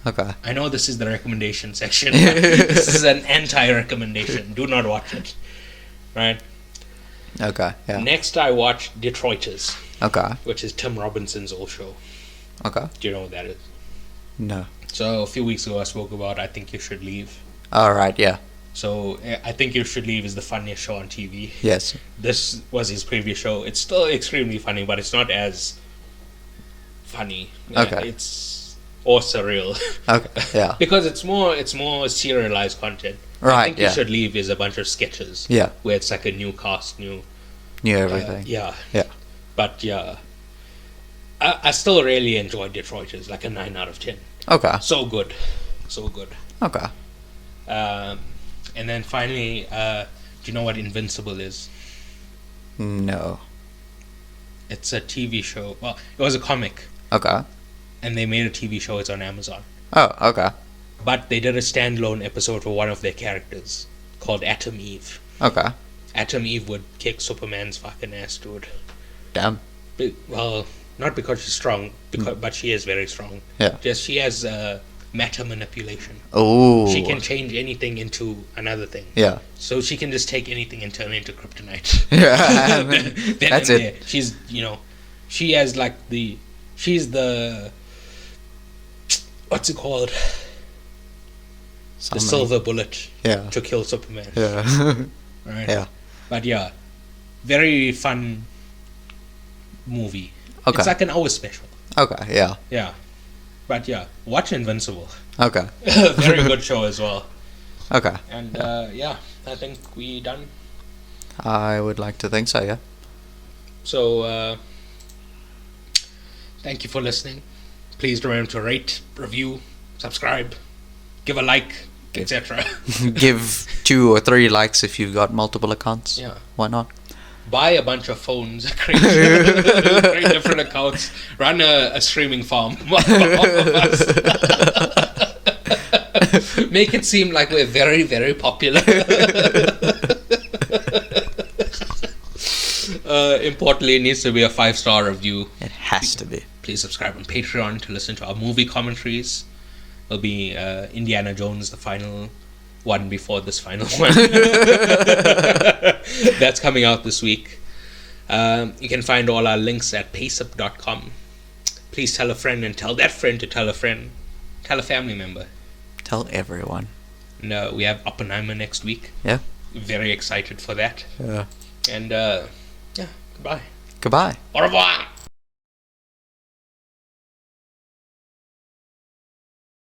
Okay. I know this is the recommendation section. This is an anti-recommendation. Do not watch it. Right. Okay. Yeah. Next, I watched Detroiters, Okay. which is Tim Robinson's old show. Okay. Do you know what that is? No. So a few weeks ago, I spoke about I Think You Should Leave. All right. Yeah. So I Think You Should Leave is the funniest show on TV. Yes. This was his previous show. It's still extremely funny, but it's not as funny. Okay. It's or surreal. Okay. Yeah. Because it's more serialized content. I Right. Think Yeah. You Should Leave is a bunch of sketches. Yeah. Where it's like a new cast, new Everything. yeah. Yeah. But yeah, I still really enjoy Detroiters, like a 9 out of 10. Okay. So good. So good. Okay. And then finally, do you know what Invincible is? No. It's a TV show. Well, it was a comic, Okay. and they made a TV show. It's on Amazon. Oh. Okay. But they did a standalone episode for one of their characters called Atom Eve. Okay. Atom Eve would kick Superman's fucking ass, dude. Damn. Well, not because she's strong, but she is very strong. Yeah. Just she has matter manipulation. Oh. She can change anything into another thing. Yeah. So she can just take anything and turn it into kryptonite. Yeah. Then That's and it. there. She's, she has like she's the, what's it called? The silver bullet Yeah. to kill Superman. Yeah. Right? Yeah. But yeah, very fun movie. Okay. It's like an hour special. Okay. Yeah. Yeah. But yeah, watch Invincible. Okay. Very good show as well. Okay. And yeah, I think we done. I would like to think so. Yeah. So thank you for listening. Please remember to rate, review, subscribe, give a like, etc. Give 2 or 3 likes if you've got multiple accounts. Yeah. Why not? Buy a bunch of phones, create different accounts, run a streaming farm. Make it seem like we're very, very popular. Importantly, it needs to be a 5-star review. It has to be. Please subscribe on Patreon to listen to our movie commentaries. It'll be Indiana Jones, the final one before this final one. That's coming out this week. You can find all our links at PAICIP.com. Please tell a friend and tell that friend to tell a friend. Tell a family member. Tell everyone. And we have Oppenheimer next week. Yeah. Very excited for that. Yeah. And, yeah, goodbye. Goodbye. Au revoir.